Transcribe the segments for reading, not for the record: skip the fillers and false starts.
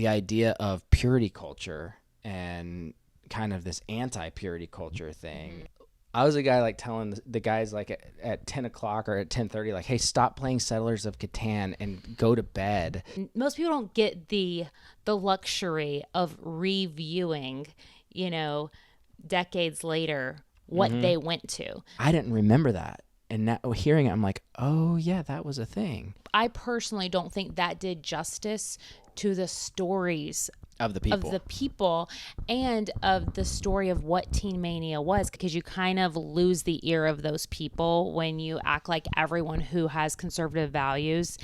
the idea of purity culture and kind of this anti-purity culture thing. I was a guy like telling the guys like at 10 o'clock or at 10:30, like, hey, stop playing Settlers of Catan and go to bed. Most people don't get the luxury of reviewing, decades later what they went to. I didn't remember that. And now hearing it, I'm like, oh, yeah, that was a thing. I personally don't think that did justice to the stories Of the people. And of the story of what Teen Mania was, because you kind of lose the ear of those people when you act like everyone who has conservative values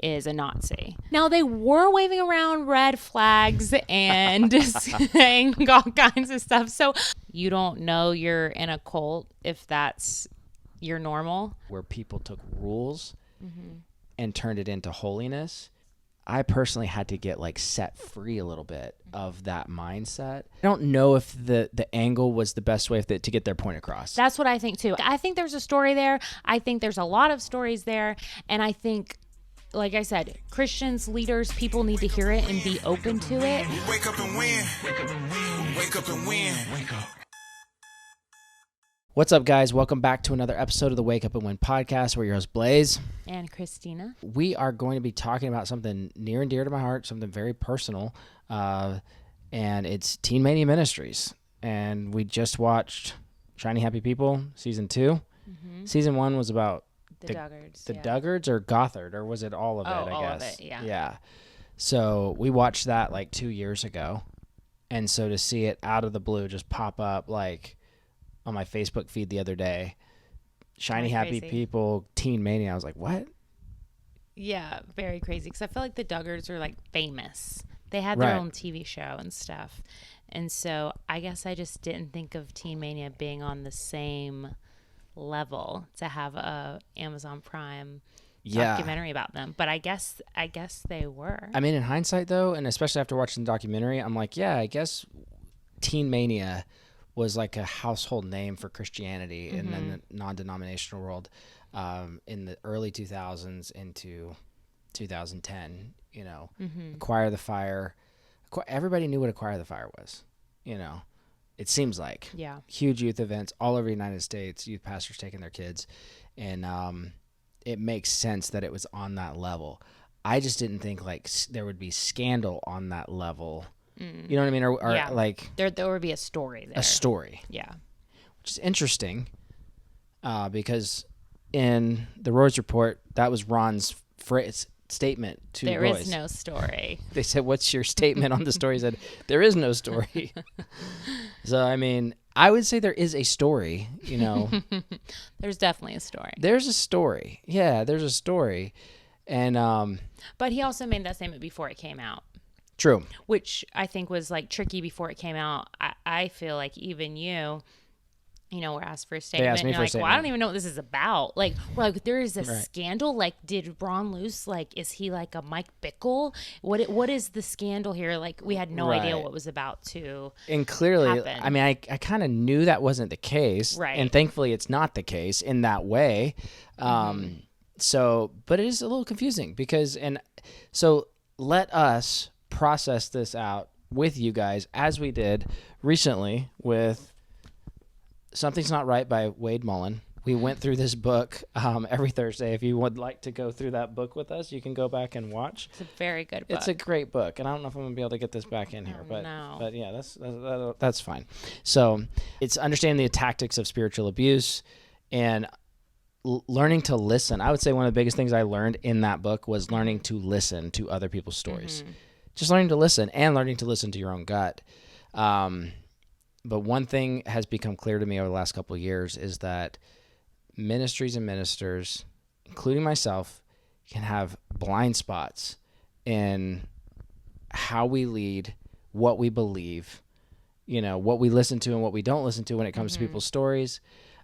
is a Nazi. Now, they were waving around red flags and saying all kinds of stuff. So you don't know you're in a cult if that's your normal. Where people took rules and turned it into holiness. I personally had to get like set free a little bit of that mindset. I don't know if the angle was the best way to get their point across. That's what I think too. I think there's a story there. I think there's a lot of stories there. And I think, like I said, Christians, leaders, people need to hear it and be open to it. Wake up and win. Wake up and win. Wake up and win. Wake up. What's up, guys? Welcome back to another episode of the Wake Up and Win podcast. We're your host, Blaze. And Christina. We are going to be talking about something near and dear to my heart, something very personal, and it's Teen Mania Ministries. And we just watched Shiny Happy People, Season 2. Mm-hmm. Season 1 was about the Duggards. The Duggards or Gothard, or was it all of it, I guess? All of it, yeah. Yeah. So we watched that like 2 years ago. And so to see it out of the blue just pop up like on my Facebook feed the other day, Shiny Happy People, Teen Mania, I was like, what? Yeah, very crazy. Because I feel like the Duggards are like famous. They had their own TV show and stuff. And so I guess I just didn't think of Teen Mania being on the same level to have a Amazon Prime documentary about them. But I guess they were. I mean, in hindsight though, and especially after watching the documentary, I'm like, yeah, I guess Teen Mania was like a household name for Christianity in the non-denominational world in the early 2000s into 2010, Acquire the Fire. Everybody knew what Acquire the Fire was, It seems like. Yeah. Huge youth events all over the United States, youth pastors taking their kids. And it makes sense that it was on that level. I just didn't think like there would be scandal on that level. You know what I mean? Or like there would be a story there. A story. Yeah. Which is interesting because in the Roy's report, that was Ron's statement to There Roy's. Is no story. They said, what's your statement on the story? He said, there is no story. So, I mean, I would say there is a story, There's definitely a story. There's a story. Yeah, there's a story. And but he also made that statement before it came out. True. Which I think was like tricky before it came out. I feel like even you were asked for a statement. They asked me and for a like, statement. well, I don't even know what this is about. Like, we're like, there is a scandal. Like, did Ron Luce, like, is he like a Mike Bickle? What is the scandal here? Like, we had no idea what was about to And clearly, happen. I mean, I kind of knew that wasn't the case. Right. And thankfully, it's not the case in that way. So, but it is a little confusing so let us process this out with you guys as we did recently with Something's Not Right by Wade Mullen. We went through this book every Thursday. If you would like to go through that book with us, you can go back and watch. It's a very good book. It's a great book, and I don't know if I'm going to be able to get this back in here, but yeah, that's fine. So it's understanding the tactics of spiritual abuse and learning to listen. I would say one of the biggest things I learned in that book was learning to listen to other people's stories. Just learning to listen and learning to listen to your own gut. But one thing has become clear to me over the last couple of years is that ministries and ministers, including myself, can have blind spots in how we lead, what we believe, what we listen to and what we don't listen to when it comes to people's stories,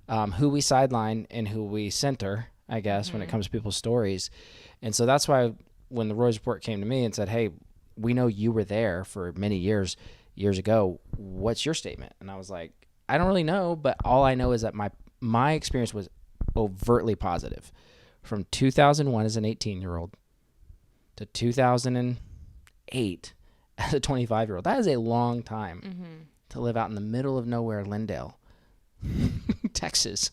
who we sideline and who we center, I guess, when it comes to people's stories. And so that's why when the Roy's report came to me and said, hey, we know you were there for many years ago. What's your statement? And I was like, I don't really know, but all I know is that my experience was overtly positive. From 2001 as an 18-year-old to 2008 as a 25-year-old. That is a long time to live out in the middle of nowhere, Lindale, Texas.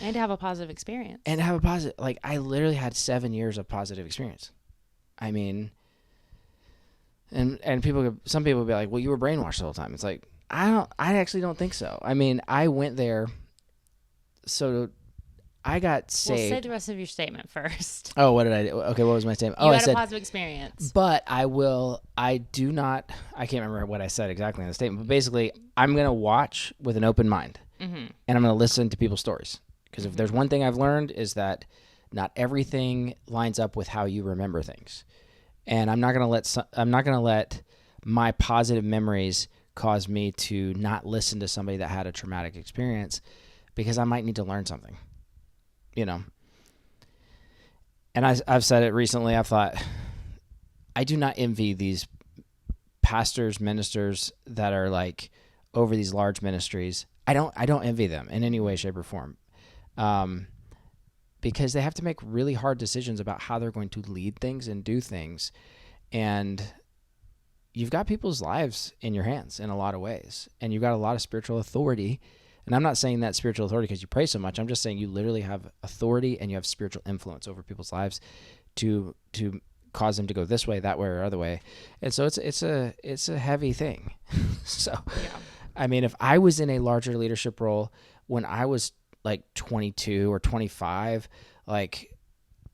And to have a positive experience. And have a positive, like, I literally had 7 years of positive experience. I mean, and some people would be like, well, you were brainwashed the whole time. It's like, I actually don't think so. I mean, I went there, so I got saved. Well, say the rest of your statement first. Oh, what did I do? Okay, what was my statement? You I had said, a positive experience. But I can't remember what I said exactly in the statement, but basically, I'm going to watch with an open mind, and I'm going to listen to people's stories. Because if there's one thing I've learned is that not everything lines up with how you remember things. And I'm not going to let my positive memories cause me to not listen to somebody that had a traumatic experience, because I might need to learn something, you know. And I've said it recently. I've thought, I do not envy these pastors, ministers that are like over these large ministries. I don't envy them in any way, shape, or form. Because they have to make really hard decisions about how they're going to lead things and do things. And you've got people's lives in your hands in a lot of ways. And you've got a lot of spiritual authority. And I'm not saying that spiritual authority because you pray so much. I'm just saying you literally have authority and you have spiritual influence over people's lives to cause them to go this way, that way, or other way. And so it's a heavy thing. So, yeah. I mean, if I was in a larger leadership role when I was like 22 or 25, like,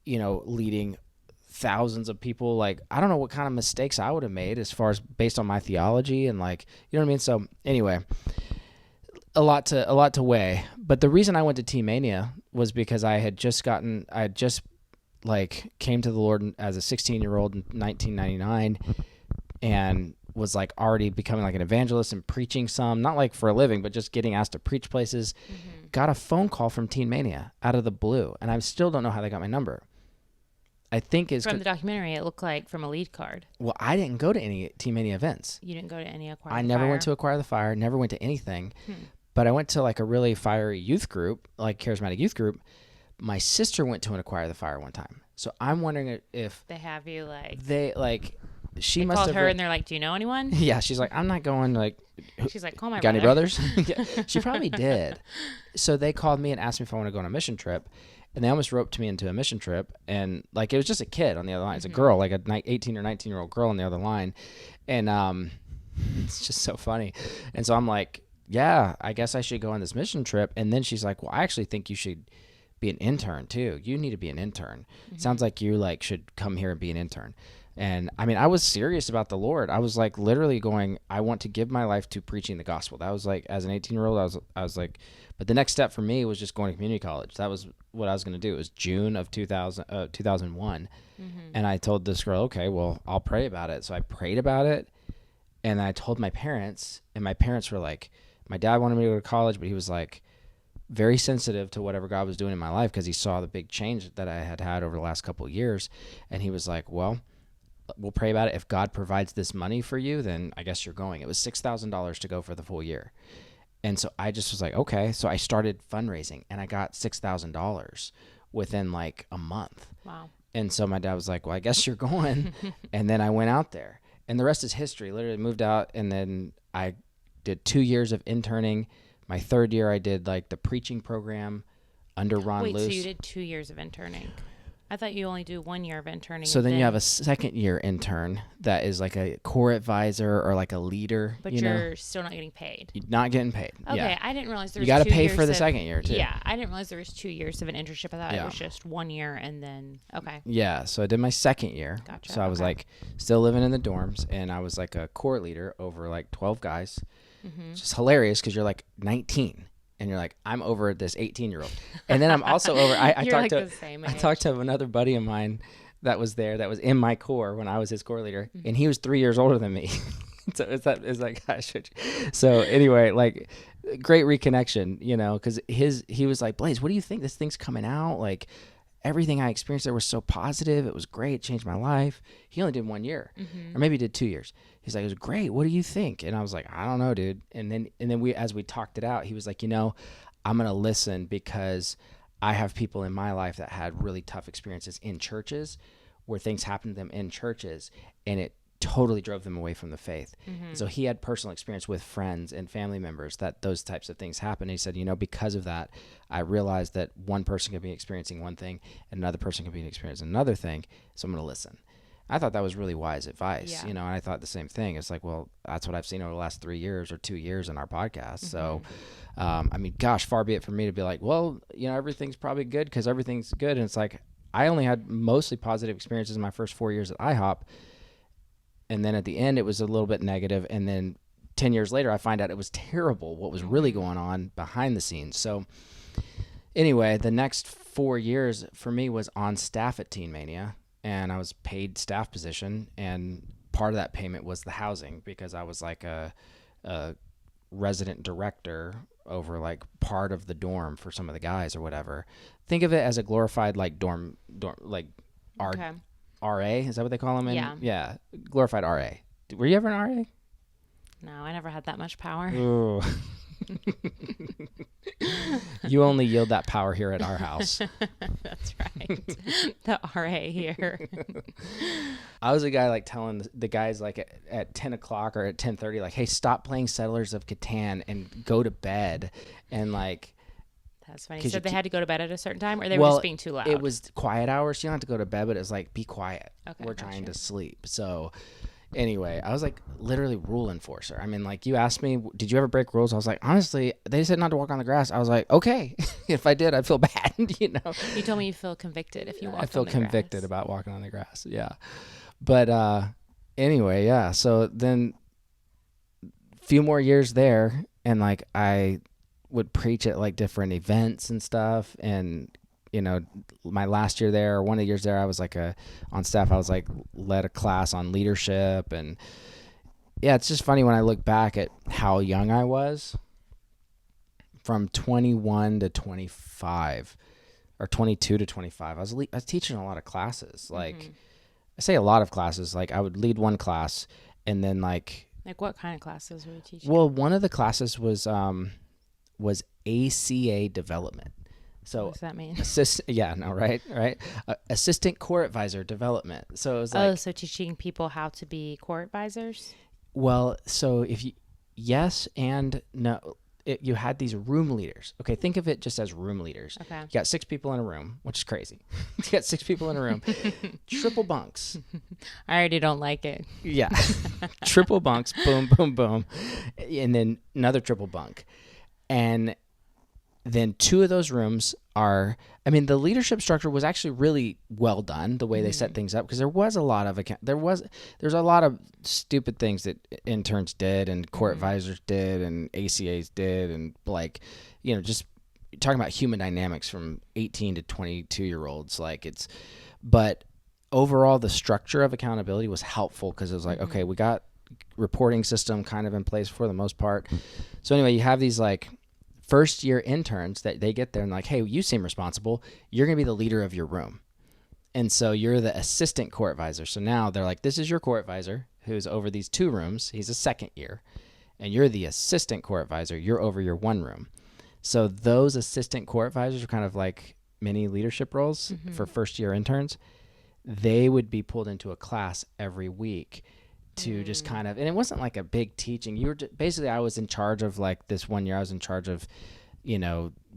you know, leading thousands of people, like, I don't know what kind of mistakes I would have made as far as based on my theology and, like, you know what I mean? So anyway, a lot to weigh. But the reason I went to Teen Mania was because I had just like came to the Lord as a 16-year-old in 1999 and was like already becoming like an evangelist and preaching some, not like for a living, but just getting asked to preach places. Got a phone call from Teen Mania out of the blue, and I still don't know how they got my number. I think is from the documentary. It looked like from a lead card. Well, I didn't go to any Teen Mania events. You didn't go to any Acquire I the never Fire? went to Acquire the Fire. Never went to anything. But I went to like a really fiery youth group, like charismatic youth group. My sister went to an Acquire the Fire one time, so I'm wondering if they have you like she they must called have her and they're like, do you know anyone? Yeah, she's like, I'm not going. Like, she's like, call my got brother. any brothers? Yeah, she probably did. So they called me and asked me if I want to go on a mission trip, and they almost roped me into a mission trip. And like, it was just a kid on the other line. It's a girl, like a 18 or 19-year-old girl on the other line, and it's just so funny. And so I'm like, yeah, I guess I should go on this mission trip. And then she's like, well, I actually think you should be an intern too. You need to be an intern. Sounds like you like should come here and be an intern. And I mean, I was serious about the Lord. I was like literally going, I want to give my life to preaching the gospel. That was like, as an 18-year-old, I was like, but the next step for me was just going to community college. That was what I was going to do. It was June of 2001. And I told this girl, okay, well, I'll pray about it. So I prayed about it, and I told my parents, and my parents were like, my dad wanted me to go to college, but he was like very sensitive to whatever God was doing in my life because he saw the big change that I had over the last couple of years. And he was like, well, we'll pray about it. If God provides this money for you, then I guess you're going. It was $6,000 to go for the full year. And so I just was like, okay. So I started fundraising, and I got $6,000 within like a month. Wow. And so my dad was like, well, I guess you're going. And then I went out there, and the rest is history. Literally moved out, and then I did 2 years of interning. My third year, I did like the preaching program under Ron Luce. So you did 2 years of interning. I thought you only do 1 year of interning. So then you have a second year intern that is like a core advisor or like a leader. But you're still not getting paid. You're not getting paid. Okay, yeah. I didn't realize there was you got to 2 pay years for the second year too. Yeah, I didn't realize there was 2 years of an internship. I thought it was just 1 year and then, okay. Yeah, so I did my second year. Gotcha. So I was like still living in the dorms, and I was like a core leader over like 12 guys. It's just hilarious because you're like 19. And you're like, I'm over this 18-year-old. And then I'm also over, I talked to another buddy of mine that was there, that was in my core when I was his core leader. And he was 3 years older than me. So it's like, gosh. So anyway, like, great reconnection, you know, because he was like, Blaze, what do you think? This thing's coming out. Like, everything I experienced there was so positive. It was great. It changed my life. He only did 1 year, or maybe he did 2 years. He's like, it was great. What do you think? And I was like, I don't know, dude. And then as we talked it out, he was like, you know, I'm going to listen because I have people in my life that had really tough experiences in churches where things happened to them in churches, and it totally drove them away from the faith. So he had personal experience with friends and family members that those types of things happen. He said, because of that, I realized that one person could be experiencing one thing and another person could be experiencing another thing. So I'm going to listen. I thought that was really wise advice, and I thought the same thing. It's like, well, that's what I've seen over the last 3 years or 2 years in our podcast. So, gosh, far be it from me to be like, well, everything's probably good because everything's good. And it's like, I only had mostly positive experiences in my first 4 years at IHOP. And then at the end, it was a little bit negative. And then 10 years later, I find out it was terrible what was really going on behind the scenes. So anyway, the next 4 years for me was on staff at Teen Mania. And I was paid staff position. And part of that payment was the housing because I was like a resident director over like part of the dorm for some of the guys or whatever. Think of it as a glorified like dorm like Okay. RA, is that what they call them? Yeah. Glorified RA. Were you ever an RA? No, I never had that much power. Ooh. You only yield that power here at our house. That's right. The RA here. I was a guy like telling the guys like at 10 o'clock or at 10:30, like, hey, stop playing Settlers of Catan and go to bed. And like, that's funny. So they had to go to bed at a certain time, or they were just being too loud? It was quiet hours. You don't have to go to bed, but it's like, be quiet. Okay, we're trying to sleep. So anyway, I was like literally rule enforcer. I mean, like you asked me, did you ever break rules? I was like, honestly, they said not to walk on the grass. I was like, okay. If I did, I'd feel bad, You told me you feel convicted if you walked on the grass. I feel convicted about walking on the grass. Yeah. But anyway, yeah. So then a few more years there, and like I would preach at like different events and stuff. And, my last year there, or one of the years there, I was like on staff, I was like led a class on leadership. And yeah, it's just funny when I look back at how young I was from 21 to 25 or 22 to 25. I was teaching a lot of classes. Like I say a lot of classes, like I would lead one class and then like what kind of classes were you teaching? Well, one of the classes was ACA development. So what does that mean? Right. Assistant Core Advisor development. So it was like, so teaching people how to be core advisors? Well, so if you, yes and no, you had these room leaders. Okay. Think of it just as room leaders. Okay. You got 6 people in a room, which is crazy. You got 6 people in a room, triple bunks. I already don't like it. Yeah. Triple bunks, boom, boom, boom. And then another triple bunk. And then 2 of those rooms the leadership structure was actually really well done, the way they set things up, because there was a lot of there's a lot of stupid things that interns did and core advisors did and ACAs did, and like, just talking about human dynamics from 18 to 22-year-olds. But overall, the structure of accountability was helpful because it was like, okay, we got reporting system kind of in place for the most part. So anyway, you have these like first year interns that they get there and like, hey, you seem responsible. You're going to be the leader of your room. And so you're the assistant core advisor. So now they're like, this is your core advisor who's over these 2 rooms. He's a second year. And you're the assistant core advisor. You're over your 1 room. So those assistant core advisors are kind of like mini leadership roles for first year interns. They would be pulled into a class every week to just kind of, and it wasn't like a big teaching. You were basically, I was in charge of like this one year, I was in charge of,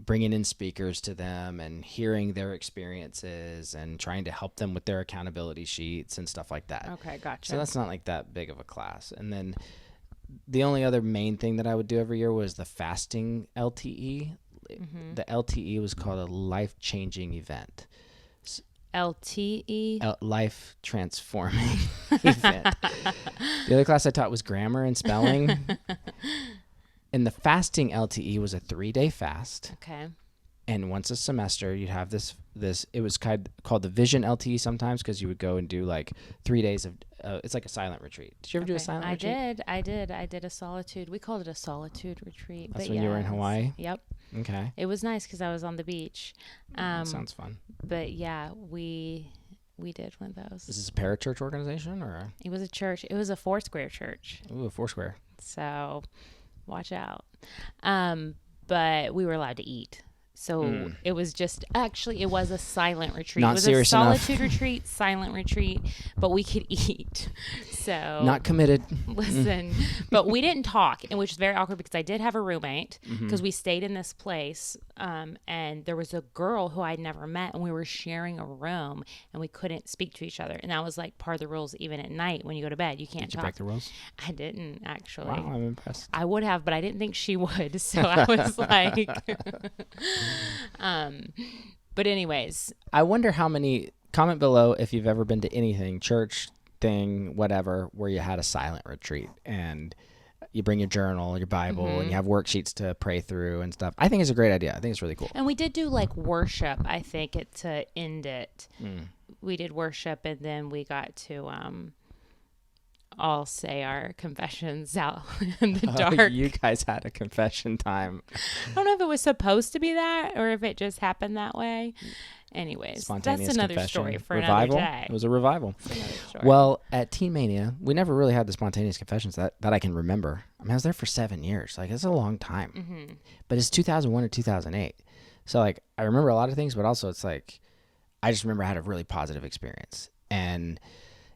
bringing in speakers to them and hearing their experiences and trying to help them with their accountability sheets and stuff like that. Okay, gotcha. So that's not like that big of a class. And then the only other main thing that I would do every year was the fasting LTE. The LTE was called a life-changing event. LTE? Life transforming event. The other class I taught was grammar and spelling. And the fasting LTE was a 3-day fast. Okay. And once a semester, you'd have this. It was called the Vision LTE sometimes, because you would go and do like 3 days of. It's like a silent retreat. Did you ever do a silent retreat? I did a solitude. We called it a solitude retreat. That's when you were in Hawaii? Yep. Okay. It was nice because I was on the beach. Sounds fun. But yeah, we did one of those. Is this a parachurch organization or? It was a church. It was a Foursquare church. Ooh, a Foursquare. So watch out. But we were allowed to eat. So it was just, actually, it was a silent retreat. Not it was serious a enough. solitude retreat, silent retreat, but we could eat. So Not committed. listen, but we didn't talk, and which is very awkward because I did have a roommate because we stayed in this place, and there was a girl who I'd never met, and we were sharing a room, and we couldn't speak to each other, and that was like part of the rules. Even at night when you go to bed, you can't Did you talk. break the rules? I didn't, actually. Wow, I'm impressed. I would have, but I didn't think she would, so I was like, but anyways, I wonder how many, comment below if you've ever been to anything, church, thing, whatever, where you had a silent retreat and you bring your journal, your Bible, and you have worksheets to pray through and stuff. I think it's a great idea. I think it's really cool. And we did do like worship, I think, to end it. We did worship, and then we got to all say our confessions out in the dark. You guys had a confession time. I don't know if it was supposed to be that or if it just happened that way. Anyways, that's another story for revival. Another day. It was a revival. Story. Well, at Teen Mania, we never really had the spontaneous confessions that I can remember. I mean, I was there for 7 years. Like, it's a long time. But it's 2001 or 2008. So, like, I remember a lot of things, but also it's like, I just remember I had a really positive experience. And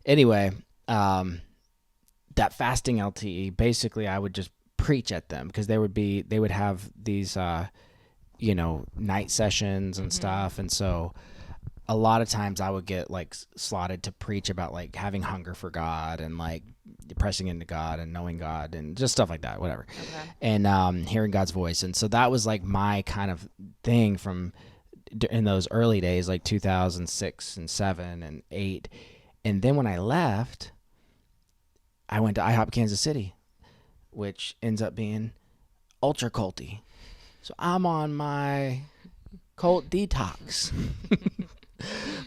anyway, that fasting LTE, basically I would just preach at them because they would have these, night sessions and stuff. And so a lot of times I would get like slotted to preach about like having hunger for God and like pressing into God and knowing God and just stuff like that, whatever. Okay. And hearing God's voice. And so that was like my kind of thing from in those early days, like 2006 and 7 and 8. And then when I left, I went to IHOP Kansas City, which ends up being ultra culty. So I'm on my cult detox.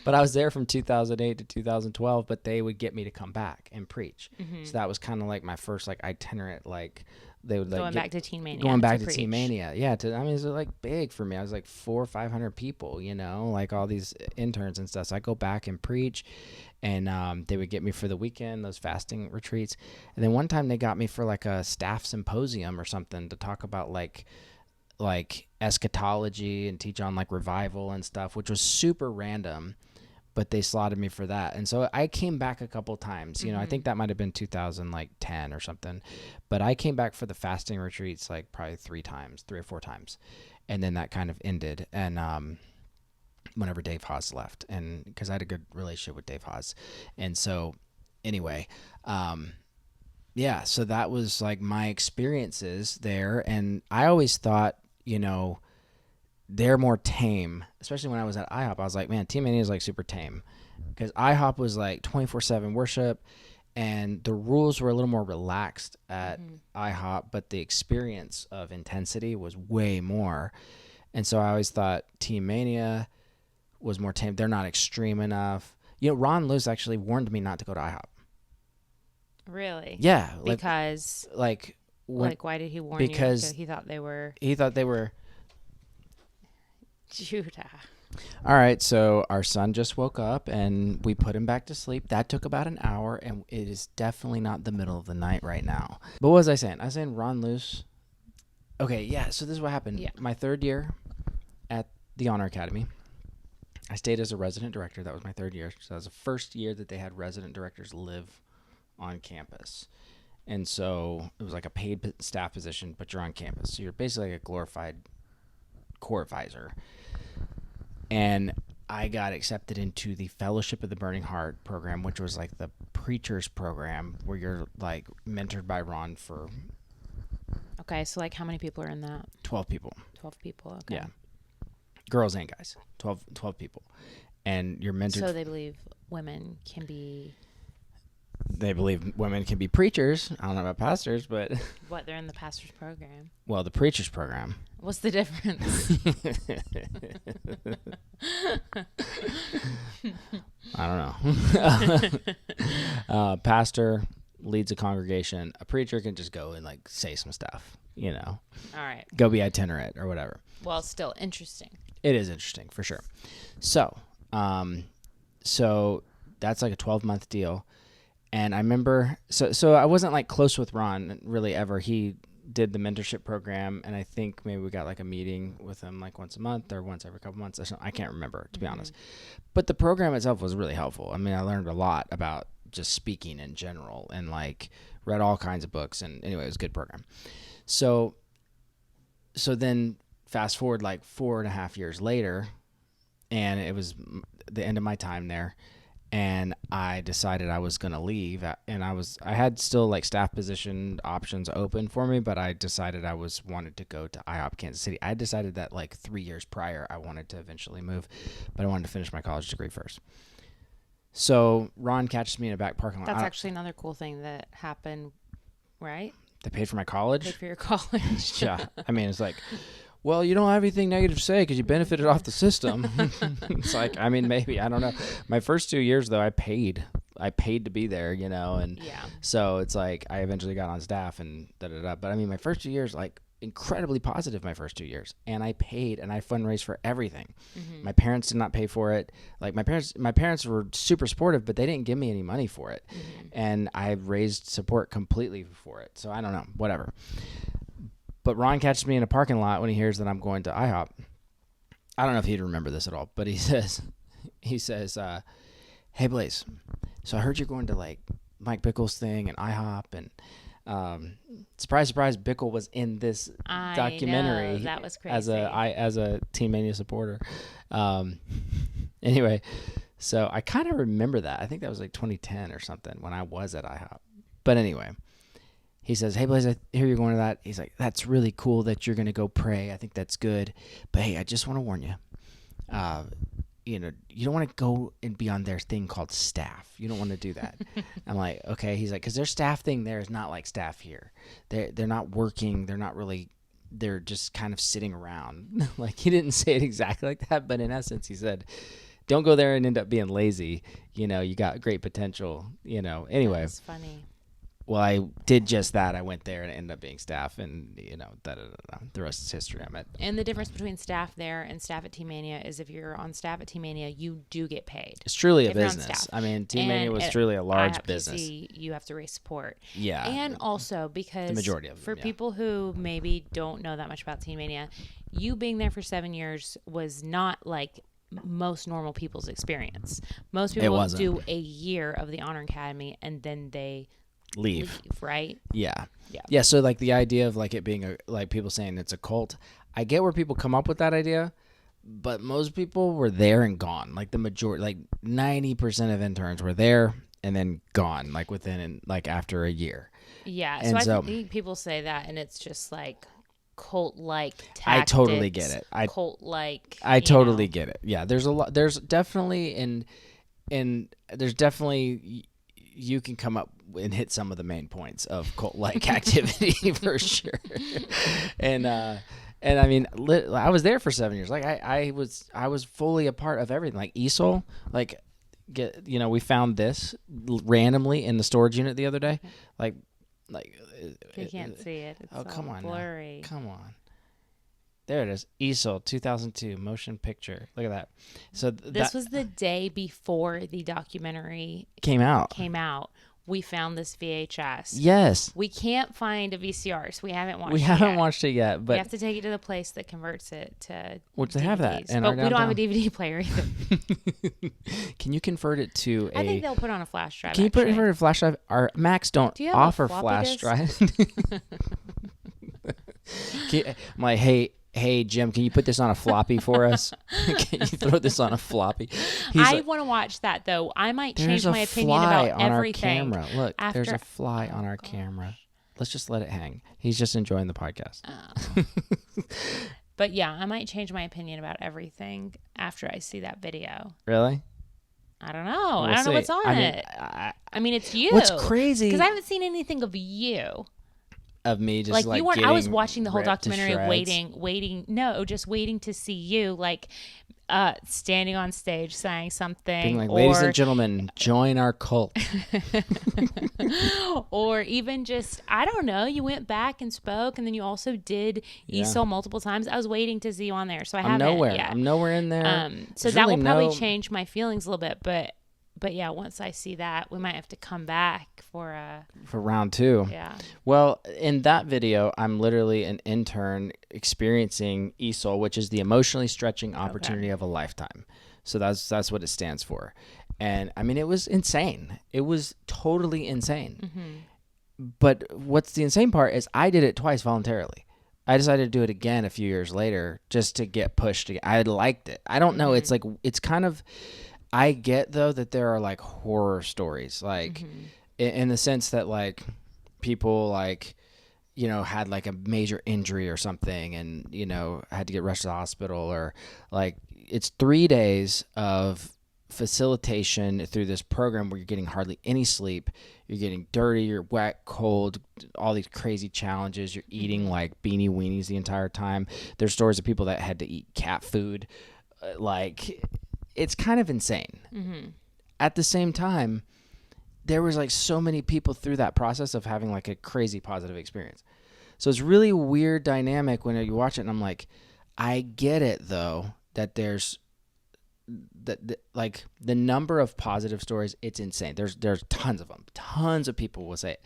But I was there from 2008 to 2012, but they would get me to come back and preach. So that was kind of like my first like itinerant, like they would like going back to Teen Mania. Going back to Teen Mania. Yeah. I mean, it was like big for me. I was like 400 or 500 people, like all these interns and stuff. So I go back and preach, and they would get me for the weekend, those fasting retreats. And then one time they got me for like a staff symposium or something to talk about like eschatology and teach on like revival and stuff, which was super random, but they slotted me for that. And so I came back a couple times, I think that might've been 2010 or something, but I came back for the fasting retreats, like probably 3 or 4 times. And then that kind of ended. And, whenever Dave Haas left, and because I had a good relationship with Dave Haas. And so anyway, so that was like my experiences there. And I always thought, they're more tame, especially when I was at IHOP. I was like, man, Teen Mania is like super tame, because IHOP was like 24/7 worship, and the rules were a little more relaxed at IHOP, but the experience of intensity was way more. And so I always thought Teen Mania was more tame. They're not extreme enough. Ron Lewis actually warned me not to go to IHOP. Really? Yeah. Because why did he warn you? Because he thought they were Judah. All right, so our son just woke up and we put him back to sleep. That took about an hour, and it is definitely not the middle of the night right now. But what was I saying? I was saying Ron Luce. Okay, yeah, so this is what happened. Yeah. My 3rd year at the Honor Academy, I stayed as a resident director. That was my 3rd year. So that was the first year that they had resident directors live on campus. And so it was like a paid staff position, but you're on campus. So you're basically like a glorified core advisor. And I got accepted into the Fellowship of the Burning Heart program, which was like the preacher's program where you're like mentored by Ron for. Okay, so like how many people are in that? 12 people. 12 people, okay. Yeah. Girls and guys. 12 people. And you're mentored. So they believe women can be. They believe women can be preachers. I don't know about pastors, but. What, they're in the pastor's program? Well, the preacher's program. What's the difference? I don't know. Pastor leads a congregation. A preacher can just go and like say some stuff, All right. Go be itinerant or whatever. Well, still interesting. It is interesting for sure. So that's like a 12-month deal. And I remember, so I wasn't like close with Ron really ever. He did the mentorship program, and I think maybe we got like a meeting with them like once a month or once every couple months or something. I can't remember, to be honest. But the program itself was really helpful. I mean, I learned a lot about just speaking in general, and like read all kinds of books, and anyway, it was a good program. So then fast forward like 4.5 years later, and it was the end of my time there, and I decided I was going to leave, and I had still like staff position options open for me, but I decided I wanted to go to IHOP Kansas City. I decided that like 3 years prior I wanted to eventually move, but I wanted to finish my college degree first. So Ron catches me in a back parking lot. That's actually another cool thing that happened, right? They paid for my college? Paid for your college. Yeah. I mean, it's like, well, you don't have anything negative to say because you benefited off the system. It's like, I mean, maybe, I don't know. My first 2 years, though, I paid to be there, you know, and so it's like I eventually got on staff and da-da-da. But I mean, my first 2 years, like, incredibly positive my first 2 years, and I paid and I fundraised for everything. My parents did not pay for it. Like my parents were super supportive, but they didn't give me any money for it, and I raised support completely for it. So I don't know, whatever. But Ron catches me in a parking lot when he hears that I'm going to IHOP. I don't know if he'd remember this at all, but he says, "Hey Blaze, so I heard you're going to like Mike Bickle's thing and IHOP, and surprise, surprise, Bickle was in this documentary." Know, that was crazy. As a Teen Mania supporter. Anyway, so I kind of remember that. I think that was like 2010 or something when I was at IHOP. But anyway, he says, "Hey Blaze, I hear you're going to that." He's like, "That's really cool that you're going to go pray. I think that's good. But hey, I just want to warn you. You know, you don't want to go and be on their thing called staff. You don't want to do that." I'm like, okay. He's like, because their staff thing there is not like staff here. They're not working. They're not really. They're just kind of sitting around. Like, he didn't say it exactly like that, but in essence, he said, "Don't go there and end up being lazy. You know, you got great potential. You know." Anyway, that's funny. Well, I did just that. I went there and it ended up being staff, and you know, the rest is history. And the difference between staff there and staff at Teen Mania is if you're on staff at Teen Mania, you do get paid. It's truly a business. I mean, Teen Mania was truly a large business. You have to raise support. Yeah. And also because the majority of them, for people who maybe don't know that much about Teen Mania, you being there for 7 years was not like most normal people's experience. Most people do a year of the Honor Academy and then they leave, right? Yeah. So like the idea of like it being like people saying it's a cult, I get where people come up with that idea, but most people were there and gone. Like the majority, like 90% of interns were there and then gone, like within like after a year. Yeah. And so I think people say that, and it's just like cult-like tactics. I totally get it. Cult-like. I totally get it. Yeah. There's a lot. There's definitely there's definitely. You can come up and hit some of the main points of cult-like activity for sure. And I mean, I was there for 7 years. Like I was fully a part of everything. Like E.S.O.A.L, like we found this randomly in the storage unit the other day. Like you can't see it. It's come on, blurry. Now. Come on. There it is. E.S.O.A.L 2002 motion picture. Look at that. So this was the day before the documentary came out. We found this VHS. Yes. We can't find a VCR, so we haven't watched it. We haven't watched it yet, but we have to take it to the place that converts it to which they have that. But we don't have a DVD player either. Can you convert it to I think they'll put on a flash drive. Can you put it on a flash drive? Our Macs don't offer flash drive. I'm like, hey, Jim, can you put this on a floppy for us? Can you throw this on a floppy? I want to watch that, though. I might change my opinion about everything. Our camera. Look, there's a fly on our camera. Let's just let it hang. He's just enjoying the podcast. Oh. But yeah, I might change my opinion about everything after I see that video. Really? I don't know. I don't know what's on it. I mean, it's you. What's crazy? Because I haven't seen anything of you. Of me just like you weren't. I was watching the whole documentary, just waiting to see you, like standing on stage saying something, being like, "Ladies and gentlemen, join our cult," or even just I don't know. You went back and spoke, and then you also did E.S.O.A.L multiple times. I was waiting to see you on there, so I'm nowhere in there. I'm nowhere in there. So that will probably change my feelings a little bit, But yeah, once I see that, we might have to come back for round 2. Yeah. Well, in that video, I'm literally an intern experiencing ESOAL, which is the emotionally stretching opportunity of a lifetime. So that's what it stands for. And I mean, it was insane. It was totally insane. But what's the insane part is I did it twice voluntarily. I decided to do it again a few years later just to get pushed again. I liked it. I don't know. It's like, it's kind of, I get though that there are like horror stories, like in the sense that like people like, you know, had like a major injury or something and, you know, had to get rushed to the hospital, or like it's 3 days of facilitation through this program where you're getting hardly any sleep. You're getting dirty, you're wet, cold, all these crazy challenges. You're eating like beanie weenies the entire time. There's stories of people that had to eat cat food. Like, it's kind of insane. At the same time, there was like so many people through that process of having like a crazy positive experience. So it's really weird dynamic when you watch it, and I'm like, I get it though, that there's like the number of positive stories, it's insane. There's tons of them. Tons of people will say it.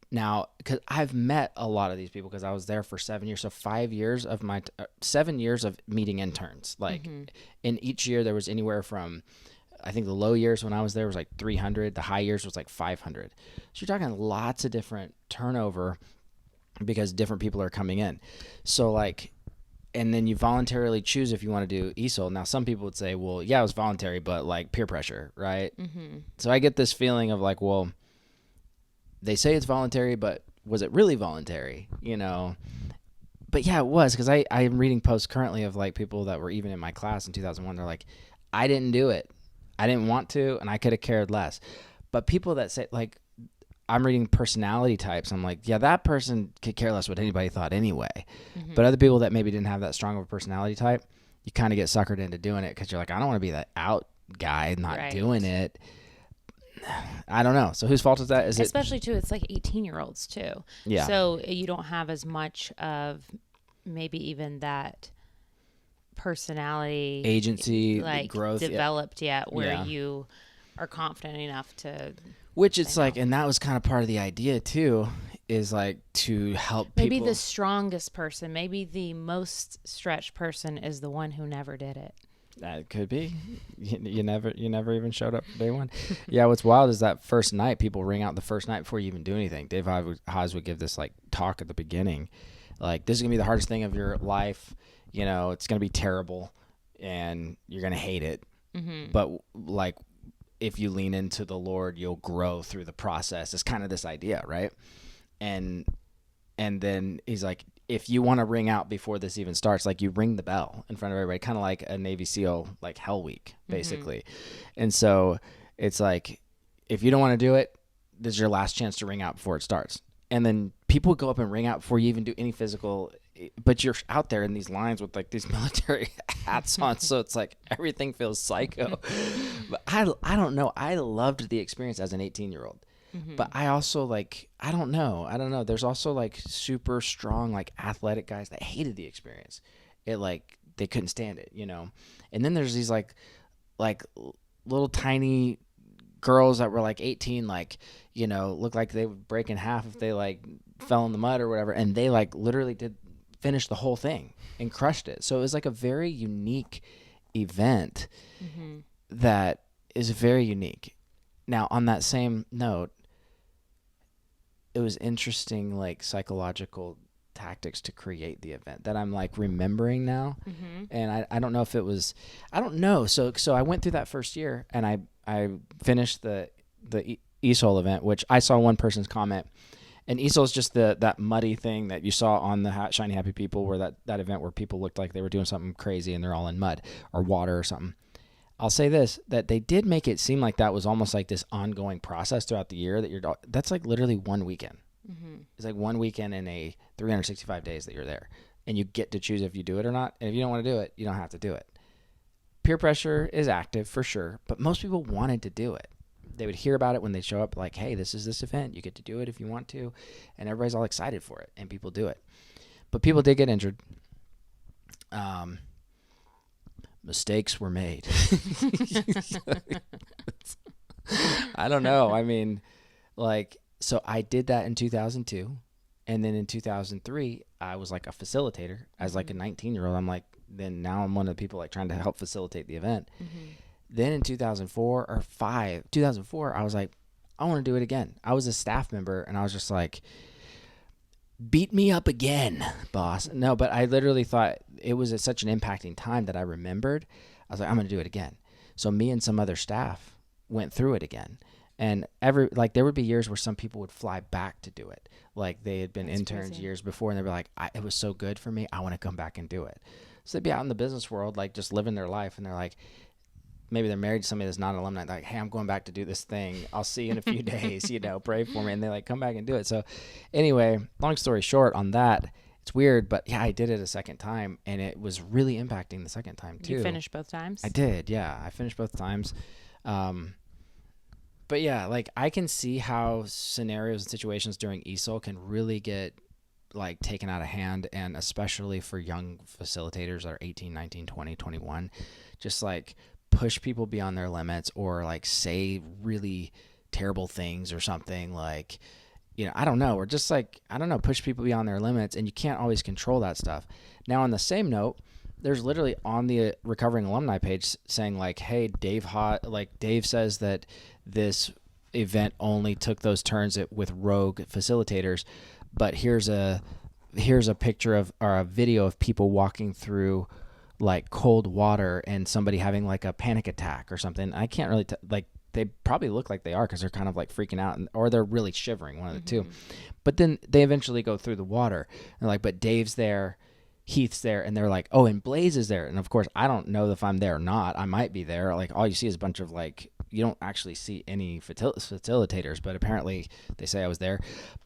Now, because I've met a lot of these people because I was there for 7 years. So 5 years of 7 years of meeting interns. Like in each year there was anywhere from, I think the low years when I was there was like 300. The high years was like 500. So you're talking lots of different turnover because different people are coming in. So like, and then you voluntarily choose if you want to do ESOAL. Now, some people would say, well, yeah, it was voluntary, but like peer pressure, right? So I get this feeling of like, well, they say it's voluntary, but was it really voluntary? You know? But yeah, it was, because I'm reading posts currently of like people that were even in my class in 2001. They're like, I didn't do it. I didn't want to, and I could have cared less. But people that say, like, I'm reading personality types. I'm like, yeah, that person could care less what anybody thought anyway. But other people that maybe didn't have that strong of a personality type, you kind of get suckered into doing it because you're like, I don't want to be that out guy not doing it. I don't know. So whose fault is that? Especially too, it's like 18-year-olds too. Yeah. So you don't have as much of maybe even that personality agency, like growth developed yet, where you are confident enough to. Which it's like, and that was kind of part of the idea too, is like to help people. Maybe the strongest person, maybe the most stretched person is the one who never did it. That could be. You never even showed up day one. Yeah, what's wild is that first night, people ring out the first night before you even do anything. Dave Haas would give this like talk at the beginning, like, this is gonna be the hardest thing of your life. You know, it's gonna be terrible, and you're gonna hate it. But like, if you lean into the Lord, you'll grow through the process. It's kind of this idea, right? And then he's like, if you want to ring out before this even starts, like, you ring the bell in front of everybody, kind of like a Navy SEAL, like Hell Week, basically. And so it's like, if you don't want to do it, this is your last chance to ring out before it starts. And then people go up and ring out before you even do any physical, but you're out there in these lines with like these military hats on. So it's like everything feels psycho. But I don't know. I loved the experience as an 18-year-old. But I also like, I don't know. There's also like super strong, like athletic guys that hated the experience. It like, they couldn't stand it, you know? And then there's these like little tiny girls that were like 18, like, you know, looked like they would break in half if they like fell in the mud or whatever. And they like literally finished the whole thing and crushed it. So it was like a very unique event that is very unique. Now, on that same note, it was interesting, like, psychological tactics to create the event that I'm like remembering now. And I don't know if it was, I don't know. So I went through that first year, and I finished the E.S.O.A.L event, which I saw one person's comment. And E.S.O.A.L is just that muddy thing that you saw on the Shiny Happy People, where that event where people looked like they were doing something crazy and they're all in mud or water or something. I'll say this, that they did make it seem like that was almost like this ongoing process throughout the year, that's like literally one weekend. It's like one weekend in a 365 days that you're there, and you get to choose if you do it or not. And if you don't want to do it, you don't have to do it. Peer pressure is active for sure, but most people wanted to do it. They would hear about it when they show up, like, hey, this is this event. You get to do it if you want to. And everybody's all excited for it, and people do it. But people did get injured. Mistakes were made. I don't know. I mean, like, so I did that in 2002. And then in 2003, I was like a facilitator as like a 19-year-old. I'm like, then now I'm one of the people like trying to help facilitate the event. Then in 2004, I was like, I want to do it again. I was a staff member and I was just like, beat me up again, boss. No, but I literally thought it was at such an impacting time that I remembered. I was like, I'm going to do it again. So me and some other staff went through it again. And there would be years where some people would fly back to do it. Like they had been interns years before and they'd be like, it was so good for me. I want to come back and do it. So they'd be out in the business world, like just living their life. And they're like, maybe they're married to somebody that's not an alumni. They're like, hey, I'm going back to do this thing. I'll see you in a few days, pray for me. And they like come back and do it. So anyway, long story short on that, it's weird, but yeah, I did it a second time and it was really impacting the second time too. You finished both times? I did. Yeah. I finished both times. But yeah, like I can see how scenarios and situations during E.S.O.A.L can really get like taken out of hand, and especially for young facilitators that are 18, 19, 20, 21, just like push people beyond their limits or like say really terrible things or something like, I don't know, or just like, push people beyond their limits, and you can't always control that stuff. Now on the same note, there's literally on the Recovering Alumni page saying like, hey, Dave says that this event only took those turns with rogue facilitators, but here's a picture of or a video of people walking through like cold water and somebody having like a panic attack or something. I can't really they probably look like they are because they're kind of like freaking out or they're really shivering, one of the two. But then they eventually go through the water and like, but Dave's there, Heath's there, and they're like, oh, and Blaze is there. And of course, I don't know if I'm there or not. I might be there. Like all you see is a bunch of like, you don't actually see any facilitators, but apparently they say I was there.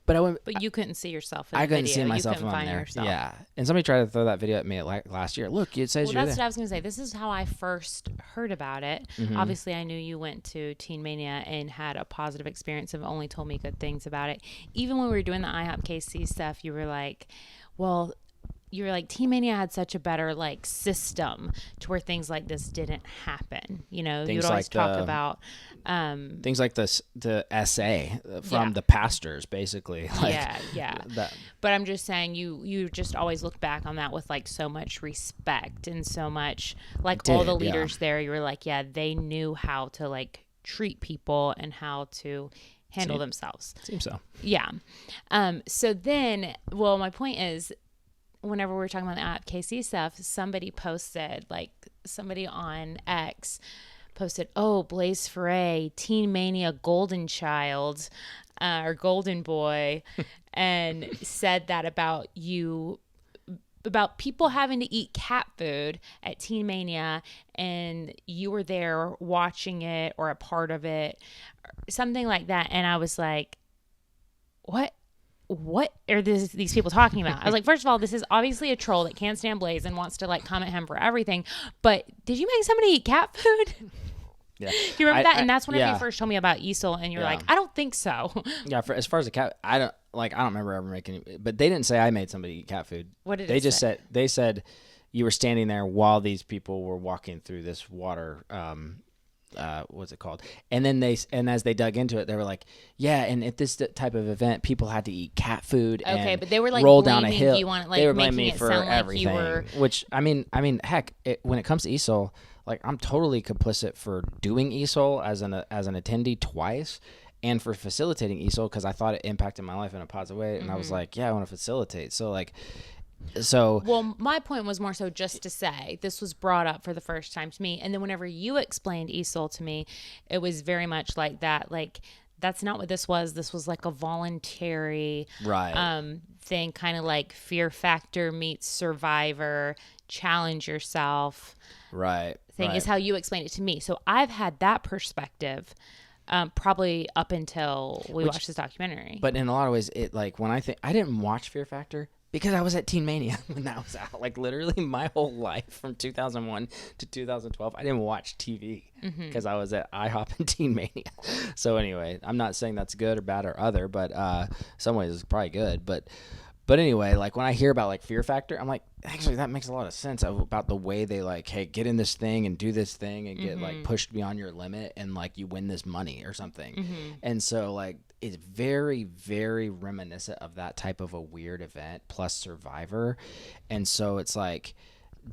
But you couldn't see yourself in the video. I couldn't see myself if I'm there. Yourself. Yeah. And somebody tried to throw that video at me last year. Look, it says you're there. That's what I was going to say. This is how I first heard about it. Obviously, I knew you went to Teen Mania and had a positive experience and only told me good things about it. Even when we were doing the IHOP KC stuff, you were like, Teen Mania had such a better like system to where things like this didn't happen. You'd always talk about things like the essay from the pastors, basically. Like, yeah. But I'm just saying, you just always look back on that with like so much respect and so much like all the leaders there. You were like, yeah, they knew how to like treat people and how to handle themselves. Seems so. Yeah. So then, my point is, whenever we were talking about the KC stuff, somebody on X posted, oh, Blaze Foray, Teen Mania Golden Child, or Golden Boy, and said that about people having to eat cat food at Teen Mania, and you were there watching it or a part of it, something like that. And I was like, what are these people talking about? I was like, first of all, this is obviously a troll that can't stand Blaze and wants to like comment him for everything. But did you make somebody eat cat food? Yeah. Do you remember that? And that's whenever you first told me about E.S.O.A.L, and you're like, I don't think so. Yeah. As far as the cat, I don't remember ever making it, but they didn't say I made somebody eat cat food. What did they just say? They said you were standing there while these people were walking through this water, what's it called? And then as they dug into it, they were like, yeah, and at this type of event, people had to eat cat food. Okay, but they were like roll down a hill. You on, like, they were making blaming me it for sound everything. Like you were... Which I mean, heck, when it comes to E.S.O.A.L, like I'm totally complicit for doing E.S.O.A.L as an attendee twice, and for facilitating E.S.O.A.L because I thought it impacted my life in a positive way, and I was like, yeah, I want to facilitate. So my point was more so just to say this was brought up for the first time to me, and then whenever you explained E.S.O.A.L to me, it was very much like that. Like that's not what this was. This was like a voluntary thing, kind of like Fear Factor meets Survivor, challenge yourself. Thing is how you explained it to me. So I've had that perspective. Probably up until we watched this documentary. But in a lot of ways, it like when I didn't watch Fear Factor because I was at Teen Mania when that was out. Like literally my whole life from 2001 to 2012, I didn't watch TV because I was at IHOP and Teen Mania. So anyway, I'm not saying that's good or bad or other, but some ways it's probably good. But But anyway, like when I hear about like Fear Factor, I'm like, actually that makes a lot of sense about the way they like, hey, get in this thing and do this thing and get like pushed beyond your limit and like you win this money or something. And so like it's very, very reminiscent of that type of a weird event plus Survivor. And so it's like,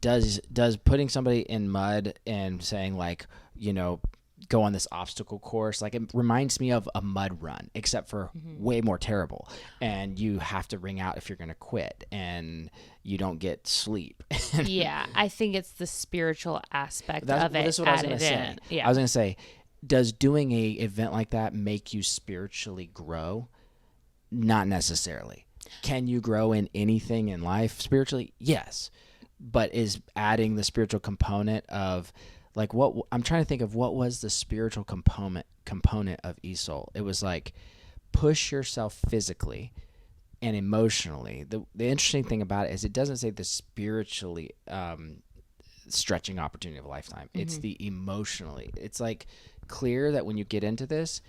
does putting somebody in mud and saying like, you know, go on this obstacle course, like it reminds me of a mud run, except for way more terrible. And you have to ring out if you're going to quit, and you don't get sleep. Yeah, I think it's the spiritual aspect of it. That's what I was going to say. Yeah. I was going to say, does doing a event like that make you spiritually grow? Not necessarily. Can you grow in anything in life spiritually? Yes. But is adding the spiritual component of like what I'm trying to think of, what was the spiritual component of E.S.O.A.L? It was like push yourself physically and emotionally. The interesting thing about it is it doesn't say the spiritually stretching opportunity of a lifetime. It's the emotionally. It's like clear that when you get into this,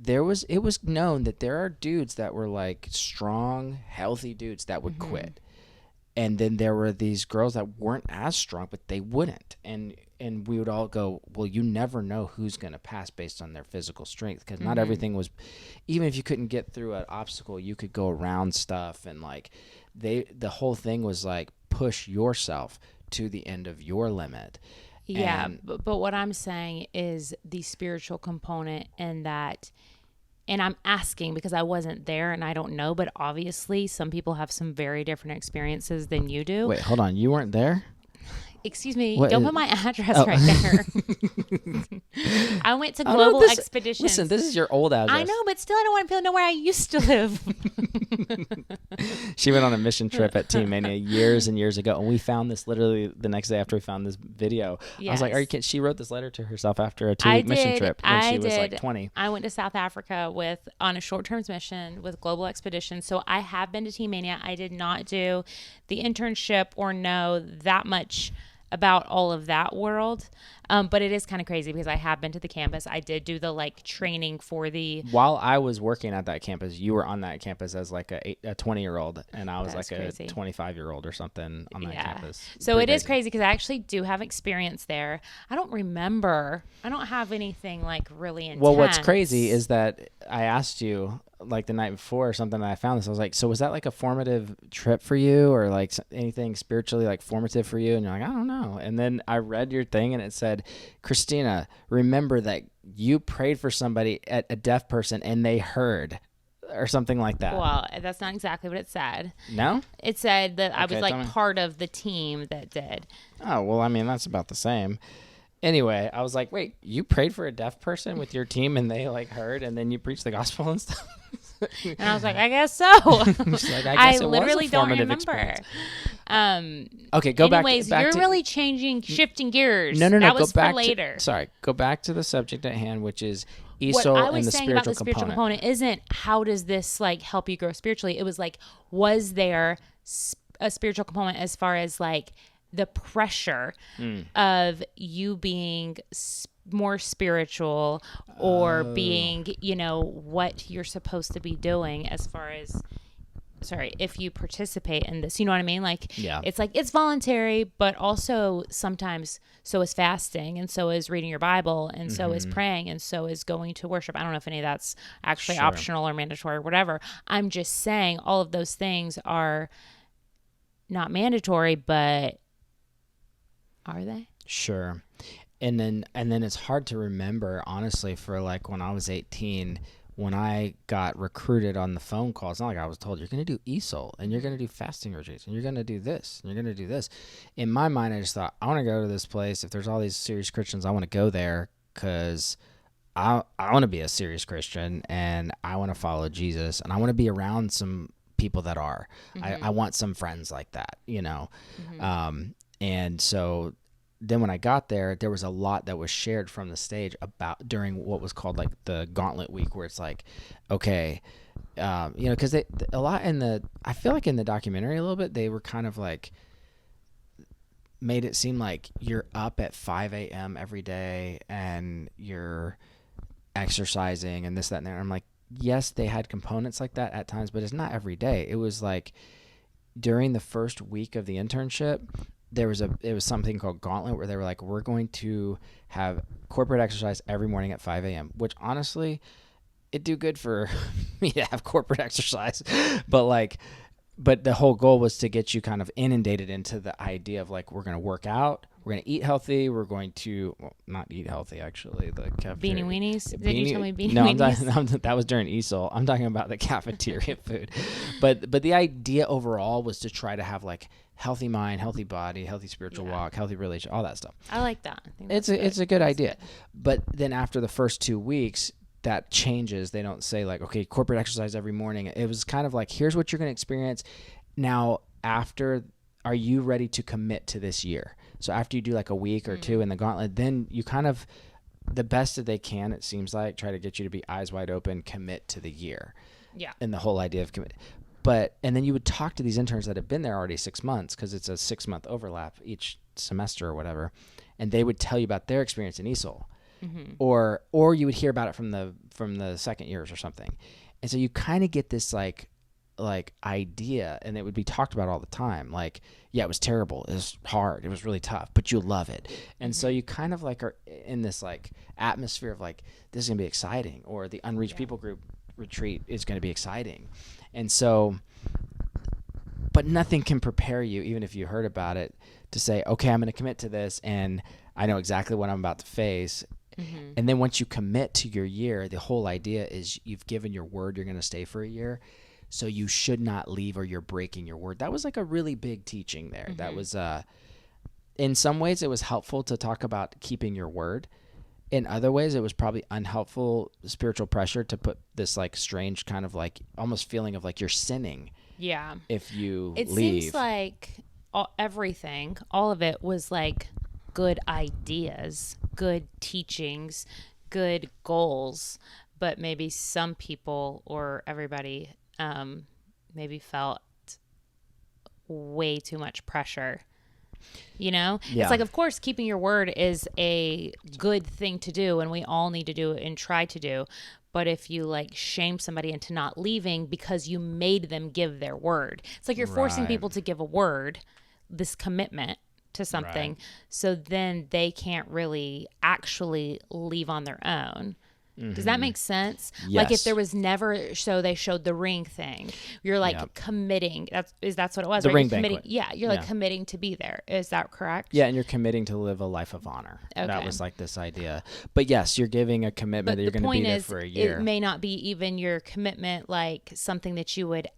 it was known that there are dudes that were like strong, healthy dudes that would quit. And then there were these girls that weren't as strong, but they wouldn't. And we would all go, well, you never know who's going to pass based on their physical strength, because not everything was, even if you couldn't get through an obstacle, you could go around stuff. And like the whole thing was like push yourself to the end of your limit. Yeah, but what I'm saying is the spiritual component, and that. And I'm asking because I wasn't there and I don't know, but obviously some people have some very different experiences than you do. Wait, hold on. You weren't there? Excuse me. Don't put my address right there. I went to Global Expeditions. Listen, this is your old address. I know, but still I don't want people to know where I used to live. She went on a mission trip at Teen Mania years and years ago, and we found this literally the next day after we found this video. Yes. I was like, "Are you kidding?" She wrote this letter to herself after a 2-week mission trip when she was like 20. I went to South Africa on a short-term mission with Global Expeditions. So I have been to Teen Mania. I did not do the internship or know that much about all of that world. But it is kind of crazy because I have been to the campus. I did do the like training for the. While I was working at that campus, you were on that campus as like a 20-year-old, and I was That's like crazy. A 25-year-old or something on that campus. So it is crazy because I actually do have experience there. I don't remember. I don't have anything like really intense. Well, what's crazy is that I asked you like the night before or something, and I found this. I was like, so was that like a formative trip for you, or like anything spiritually like formative for you? And you're like, I don't know. And then I read your thing and it said, Christina, remember that you prayed for somebody, a deaf person, and they heard, or something like that. Well, that's not exactly what it said. No? It said that I was like part of the team that did. Oh, well, I mean, that's about the same. Anyway, I was like, wait, you prayed for a deaf person with your team and they like heard, and then you preached the gospel and stuff? And I was like, I guess so. Like, I literally don't remember. Okay, go back. Anyways, you're really shifting gears. No. That was go back for later. Go back to the subject at hand, which is E.S.O.A.L. and the spiritual component. What I was saying about the spiritual component isn't how does this like help you grow spiritually. It was like, was there a spiritual component as far as like the pressure of you being more spiritual or being, what you're supposed to be doing as far as, if you participate in this, you know what I mean? Like, it's like, it's voluntary, but also sometimes so is fasting, and so is reading your Bible, and so is praying, and so is going to worship. I don't know if any of that's actually optional or mandatory or whatever. I'm just saying all of those things are not mandatory, but are they? Sure. And then it's hard to remember, honestly, for like when I was 18, when I got recruited on the phone call. It's not like I was told, you're going to do E.S.O.A.L and you're going to do fasting retreats and you're going to do this and you're going to do this. In my mind, I just thought, I want to go to this place. If there's all these serious Christians, I want to go there because I want to be a serious Christian and I want to follow Jesus and I want to be around some people that are. I want some friends like that, and so then when I got there, there was a lot that was shared from the stage about during what was called like the Gauntlet Week, where it's like, okay, because a lot I feel like in the documentary a little bit, they were kind of like made it seem like you're up at 5 a.m. every day and you're exercising and this, that, and that. I'm like, yes, they had components like that at times, but it's not every day. It was like, during the first week of the internship, it was something called Gauntlet, where they were like, we're going to have corporate exercise every morning at 5 a.m., which honestly, it'd do good for me to have corporate exercise. But the whole goal was to get you kind of inundated into the idea of like, we're going to work out, we're going to eat healthy, we're going to, well, not eat healthy, actually. The cafeteria. Beanie weenies? Did you tell me beanie weenies? No, that was during E.S.O.A.L. I'm talking about the cafeteria food. But the idea overall was to try to have like healthy mind, healthy body, healthy spiritual walk, healthy relation, all that stuff. I like that. I think it's a good idea. Good. But then after the first 2 weeks, that changes. They don't say like, okay, corporate exercise every morning. It was kind of like, here's what you're going to experience. Now, are you ready to commit to this year? So after you do like a week or two in the Gauntlet, then you kind of, the best that they can, it seems like, try to get you to be eyes wide open, commit to the year. Yeah. And the whole idea of commit. And then you would talk to these interns that have been there already 6 months, because it's a 6-month overlap each semester or whatever. And they would tell you about their experience in E.S.O.A.L. Or you would hear about it from the second years or something. And so you kind of get this like idea, and it would be talked about all the time. Like, yeah, it was terrible. It was hard. It was really tough, but you'll love it. And so you kind of like are in this like atmosphere of like, this is going to be exciting, or the Unreached People Group Retreat is going to be exciting. And so, but nothing can prepare you, even if you heard about it, to say, okay, I'm going to commit to this, and I know exactly what I'm about to face. And then once you commit to your year, the whole idea is you've given your word you're going to stay for a year. So you should not leave, or you're breaking your word. That was like a really big teaching there. That was, in some ways it was helpful to talk about keeping your word. In other ways, it was probably unhelpful spiritual pressure to put this like strange kind of like almost feeling of like you're sinning. Yeah. If you leave. It seems like everything, all of it was like good ideas, good teachings, good goals, but maybe some people or everybody maybe felt way too much pressure. It's like, of course, keeping your word is a good thing to do, and we all need to do it and try to do. But if you like shame somebody into not leaving because you made them give their word, it's like you're forcing people to give a word, this commitment to something, so then they can't really actually leave on their own. Does that make sense? Yes. Like if there was never, so they showed the ring thing. You're like committing. That's what it was. The right? ring committing. banquet. Yeah, you're like committing to be there. Is that correct? Yeah, and you're committing to live a life of honor. Okay. That was like this idea. But yes, you're giving a commitment that you're going to be there for a year. It may not be even your commitment, like something that you would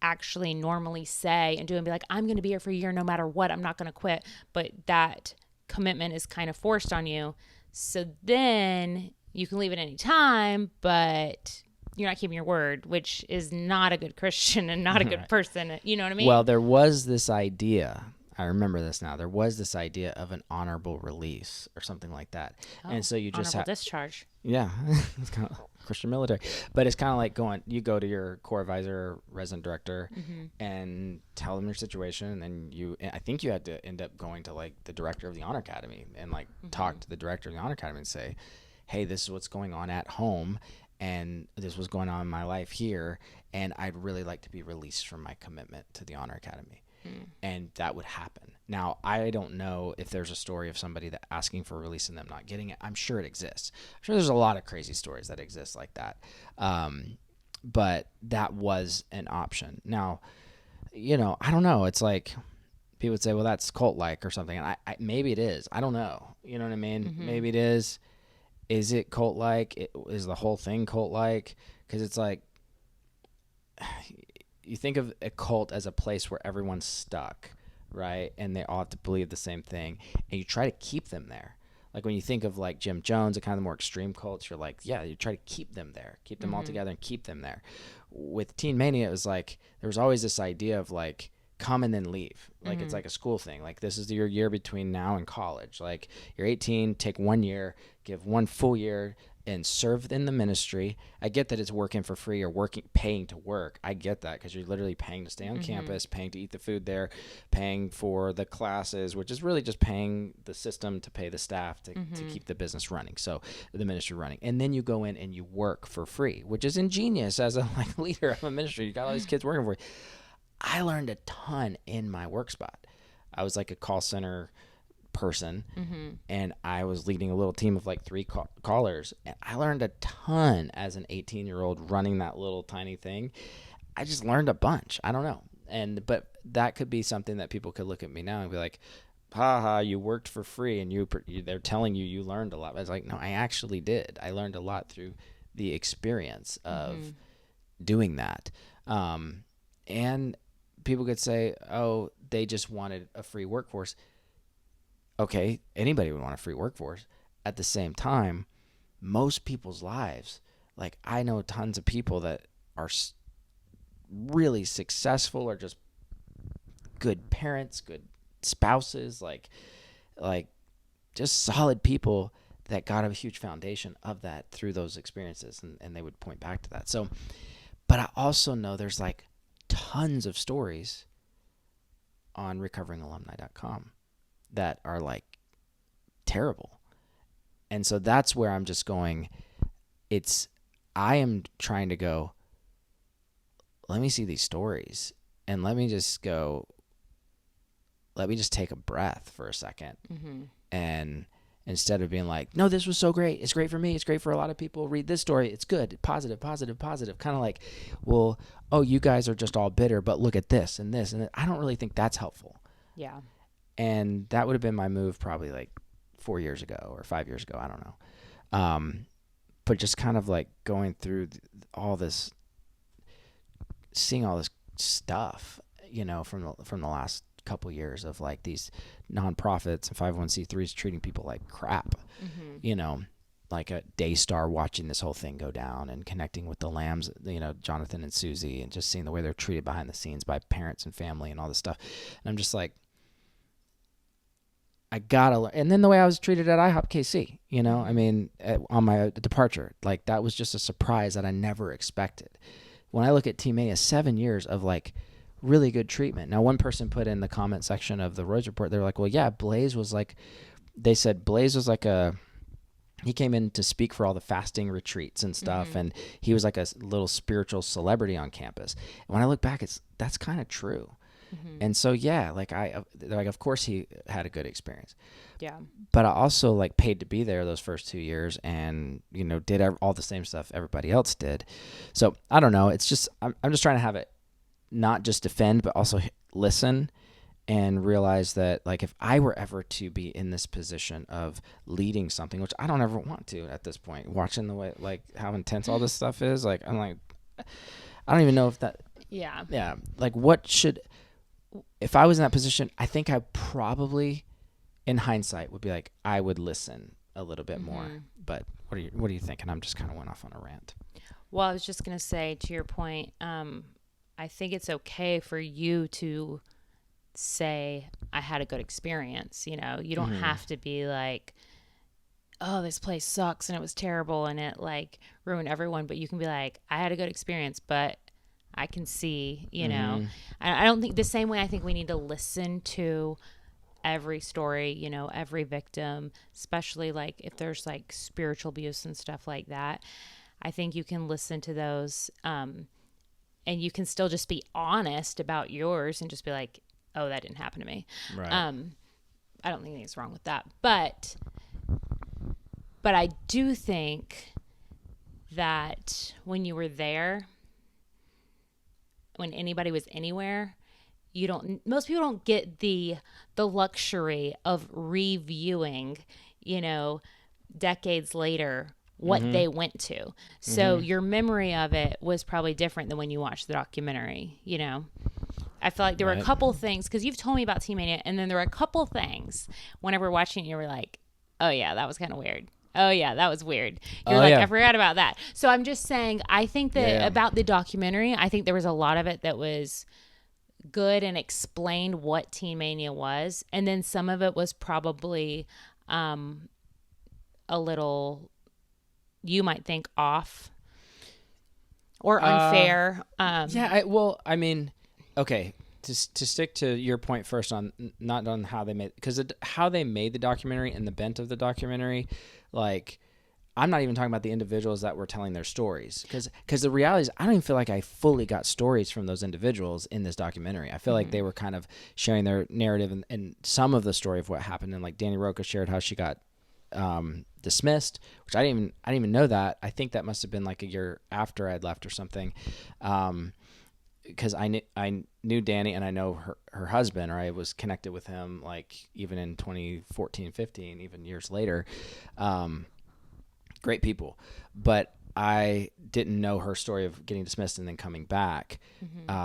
actually normally say and do and be like, I'm going to be here for a year no matter what. I'm not going to quit. But that commitment is kind of forced on you. So then you can leave at any time, but you're not keeping your word, which is not a good Christian and not a good person. You know what I mean? Well, there was this idea. I remember this now. There was this idea of an honorable release or something like that. And so you just honorable discharge. Yeah. It's kind of Christian military. But it's kind of like you go to your core advisor, resident director, and tell them your situation. And then I think you had to end up going to like the director of the Honor Academy and like talk to the director of the Honor Academy and say, hey, this is what's going on at home, and this was going on in my life here, and I'd really like to be released from my commitment to the Honor Academy. And that would happen. Now, I don't know if there's a story of somebody that asking for release and them not getting it. I'm sure it exists. I'm sure there's a lot of crazy stories that exist like that. But that was an option. Now, I don't know. It's like people would say, well, that's cult-like or something. And I maybe it is. I don't know. You know what I mean? Maybe it is. Is it cult-like? Is the whole thing cult-like? Because it's like, you think of a cult as a place where everyone's stuck, right? And they all have to believe the same thing. And you try to keep them there. Like when you think of like Jim Jones, the kind of the more extreme cults, you're like, yeah, you try to keep them there, keep them all together and keep them there. With Teen Mania, it was like, there was always this idea of like, come and then leave. Like it's like a school thing. Like this is your year between now and college. Like you're 18, take 1 year, give 1 full year and serve in the ministry. I get that it's working for free or paying to work. I get that because you're literally paying to stay on campus, paying to eat the food there, paying for the classes, which is really just paying the system to pay the staff to keep the business running. So the ministry running. And then you go in and you work for free, which is ingenious as a like leader of a ministry. You got all these kids working for you. I learned a ton in my work spot. I was like a call center person, and I was leading a little team of like 3 callers, and I learned a ton as an 18-year-old running that little tiny thing. I just learned a bunch. I don't know. But that could be something that people could look at me now and be like, haha, you worked for free, and they're telling you learned a lot. I was like, no, I actually did. I learned a lot through the experience of doing that. And people could say, oh, they just wanted a free workforce. Okay, anybody would want a free workforce. At the same time, most people's lives, like I know tons of people that are really successful or just good parents, good spouses, like just solid people that got a huge foundation of that through those experiences, and they would point back to that. So, but I also know there's like tons of stories on recoveringalumni.com that are like terrible. And so that's where I'm just going, I am trying to go, let me see these stories and let me just take a breath for a second. And instead of being like, no, this was so great, it's great for me, it's great for a lot of people, read this story, it's good, positive, kind of like, well, oh, you guys are just all bitter, but look at this and this. And I don't really think that's helpful. Yeah. And that would have been my move probably like 4 years ago or 5 years ago. I don't know. But just kind of like going through all this, seeing all this stuff, from the last couple years of like these nonprofits and 501c3s treating people like crap, like a Daystar watching this whole thing go down and connecting with the Lambs, Jonathan and Susie, and just seeing the way they're treated behind the scenes by parents and family and all this stuff. And I'm just like, I gotta learn. And then the way I was treated at IHOP KC, I mean, on my departure, like that was just a surprise that I never expected. When I look at Teen Mania, 7 years of like really good treatment. Now, one person put in the comment section of the Rose Report, they were like, well, yeah, Blaze was like, they said Blaze was like he came in to speak for all the fasting retreats and stuff. And he was like a little spiritual celebrity on campus. And when I look back, that's kind of true. And so, yeah, of course he had a good experience. Yeah. But I also like paid to be there those first 2 years and, did all the same stuff everybody else did. So I don't know. It's just, I'm just trying to have it not just defend, but also listen and realize that like, if I were ever to be in this position of leading something, which I don't ever want to at this point, watching the way, like how intense all this stuff is, like, I'm like, I don't even know if that, yeah. Like if I was in that position, I think I probably, in hindsight, would be like, I would listen a little bit more. But what do you think? And I'm just kind of went off on a rant. Well, I was just going to say, to your point, I think it's okay for you to say, I had a good experience. You don't have to be like, oh, this place sucks and it was terrible and it like ruined everyone. But you can be like, I had a good experience, but I can see, I don't think the same way. I think we need to listen to every story, every victim, especially like if there's like spiritual abuse and stuff like that. I think you can listen to those, and you can still just be honest about yours and just be like, oh, that didn't happen to me. Right. I don't think anything's wrong with that. But I do think that when you were there, when anybody was anywhere, most people don't get the luxury of reviewing, decades later what they went to. So your memory of it was probably different than when you watched the documentary, I feel like there were a couple things, because you've told me about Teen Mania, and then there were a couple things whenever watching it, you were like, oh yeah, that was kind of weird. Oh yeah, that was weird. You're I forgot about that. So I'm just saying, I think that about the documentary, I think there was a lot of it that was good and explained what Teen Mania was. And then some of it was probably a little, you might think, off or unfair. Okay, to stick to your point first on not on how they made, because how they made the documentary and the bent of the documentary, like I'm not even talking about the individuals that were telling their stories, because the reality is I don't even feel like I fully got stories from those individuals in this documentary. I feel like they were kind of sharing their narrative and some of the story of what happened. And like Danny Roca shared how she got dismissed, which I didn't even know that. I think that must have been like a year after I'd left or something. Because I knew Danny, and I know her husband, or I was connected with him like even in 2014, 15, even years later. Great people, but I didn't know her story of getting dismissed and then coming back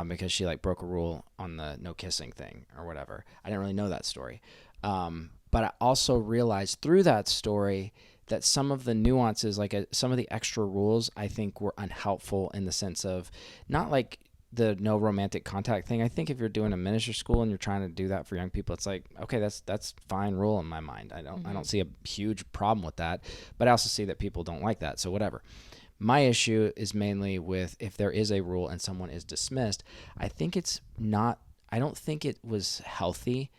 because she like broke a rule on the no kissing thing or whatever. I didn't really know that story. But I also realized through that story that some of the nuances, like some of the extra rules, I think were unhelpful in the sense of not like the no romantic contact thing. I think if you're doing a ministry school and you're trying to do that for young people, it's like, okay, that's fine rule in my mind. I don't see a huge problem with that, but I also see that people don't like that. So whatever. My issue is mainly with if there is a rule and someone is dismissed, I don't think it was healthy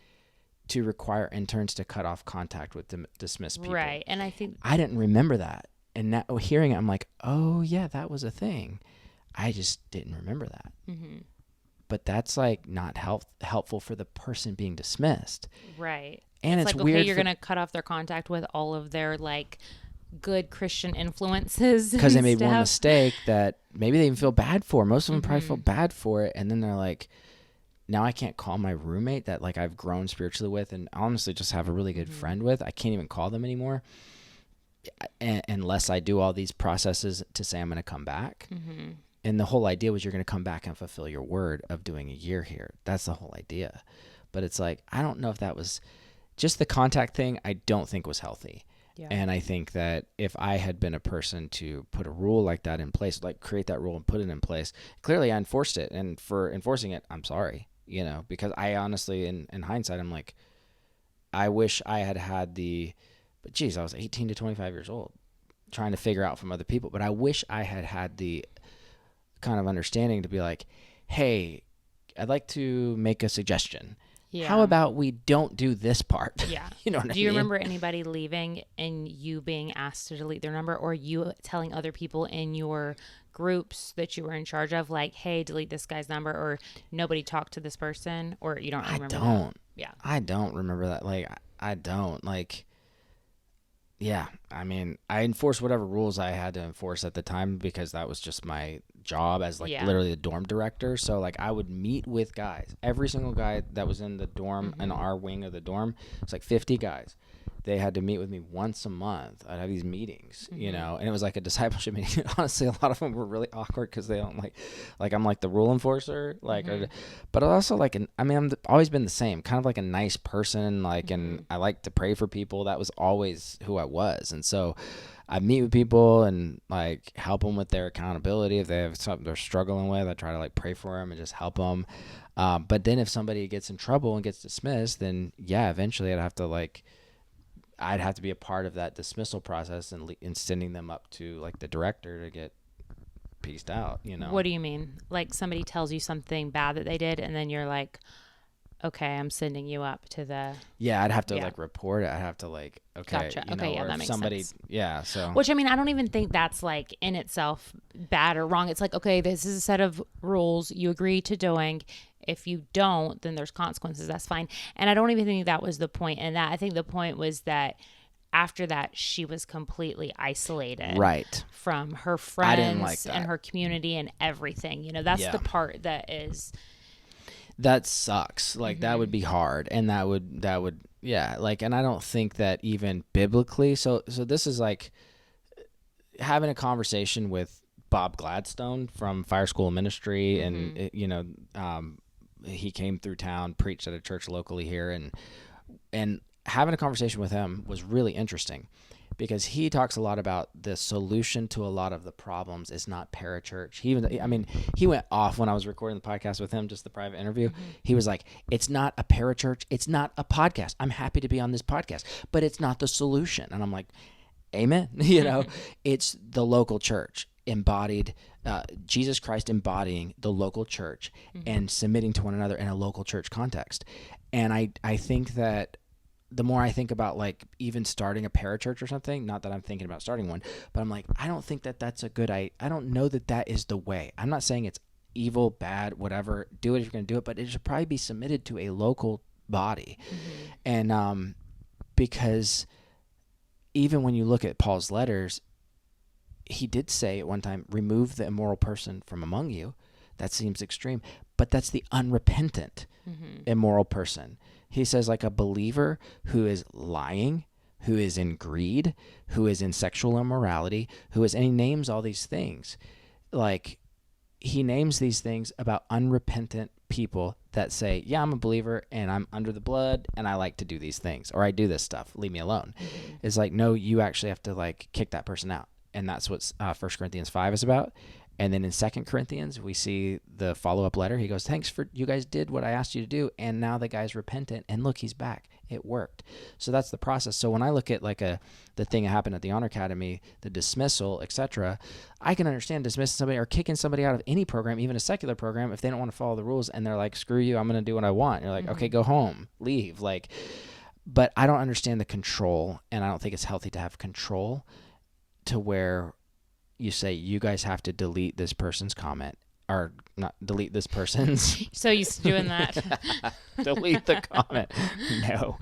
to require interns to cut off contact with dismissed people. Right. And I think I didn't remember that. And now hearing it, I'm like, oh yeah, that was a thing. I just didn't remember that. But that's like not helpful for the person being dismissed. Right. And it's like, weird. Okay, you're going to cut off their contact with all of their like good Christian influences. Because they made one mistake that maybe they even feel bad for. Most of them probably feel bad for it. And then they're like, now I can't call my roommate that like I've grown spiritually with and honestly just have a really good friend with. I can't even call them anymore unless I do all these processes to say I'm going to come back. And the whole idea was you're going to come back and fulfill your word of doing a year here. That's the whole idea. But it's like, I don't know if that was just the contact thing. I don't think was healthy. Yeah. And I think that if I had been a person to put a rule like that in place, like create that rule and put it in place, clearly I enforced it. And for enforcing it, I'm sorry, because I honestly, in hindsight, I'm like, I wish I had but geez, I was 18 to 25 years old trying to figure out from other people. But I wish I had the kind of understanding to be like, hey, I'd like to make a suggestion. Yeah. How about we don't do this part? Yeah. Do you remember anybody leaving and you being asked to delete their number, or you telling other people in your groups that you were in charge of, like, hey, delete this guy's number, or nobody talked to this person, or you don't remember that? Yeah. I don't remember that. Like, I don't. Like, yeah. I mean, I enforced whatever rules I had to enforce at the time because that was just my job as literally the dorm director. So like I would meet with guys, every single guy that was in the dorm in our wing of the dorm. It's like 50 guys. They had to meet with me once a month. I'd have these meetings, and it was like a discipleship meeting. Honestly, a lot of them were really awkward because they don't like I'm like the rule enforcer, but also like I've always been the same, kind of like a nice person, like, and I like to pray for people. That was always who I was, and so I meet with people and like help them with their accountability. If they have something they're struggling with, I try to like pray for them and just help them. But then if somebody gets in trouble and gets dismissed, then yeah, eventually I'd have to be a part of that dismissal process and sending them up to like the director to get pieced out, What do you mean? Like somebody tells you something bad that they did and then you're like, okay, I'm sending you up to the... Yeah, I'd have to like report it. I'd have to like, okay. Gotcha. Okay, yeah, that makes sense. Yeah, so... Which, I mean, I don't even think that's like in itself bad or wrong. It's like, okay, this is a set of rules you agree to doing. If you don't, then there's consequences. That's fine. And I don't even think that was the point. And I think the point was that after that, she was completely isolated, right, from her friends and her community and everything. That's the part that sucks. Like that would be hard, and that would yeah. Like, and I don't think that even biblically. So this is like having a conversation with Bob Gladstone from Fire School Ministry, and he came through town, preached at a church locally here, and having a conversation with him was really interesting because he talks a lot about the solution to a lot of the problems is not parachurch. He went off when I was recording the podcast with him, just the private interview. He was like, it's not a parachurch. It's not a podcast. I'm happy to be on this podcast, but it's not the solution. And I'm like, amen. It's the local church embodied, Jesus Christ embodying the local church and submitting to one another in a local church context. And I think that the more I think about like even starting a parachurch or something, not that I'm thinking about starting one, but I'm like, I don't think that that's a good idea. I don't know that that is the way. I'm not saying it's evil, bad, whatever. Do it if you're going to do it, but it should probably be submitted to a local body. And because even when you look at Paul's letters, he did say at one time, remove the immoral person from among you. That seems extreme, but that's the unrepentant immoral person. He says like a believer who is lying, who is in greed, who is in sexual immorality, and he names all these things. Like he names these things about unrepentant people that say, yeah, I'm a believer and I'm under the blood and I like to do these things, or I do this stuff, leave me alone. It's like, no, you actually have to like kick that person out. And that's what 1 Corinthians 5 is about. And then in 2 Corinthians, we see the follow-up letter. He goes, thanks for, you guys did what I asked you to do. And now the guy's repentant. And look, he's back. It worked. So that's the process. So when I look at like the thing that happened at the Honor Academy, the dismissal, etc., I can understand dismissing somebody or kicking somebody out of any program, even a secular program, if they don't want to follow the rules. And they're like, screw you, I'm going to do what I want. And you're like, okay, go home, leave. Like, but I don't understand the control. And I don't think it's healthy to have control to where you say, you guys have to delete this person's comment, or not delete this person's. So used to doing that. Delete the comment. No.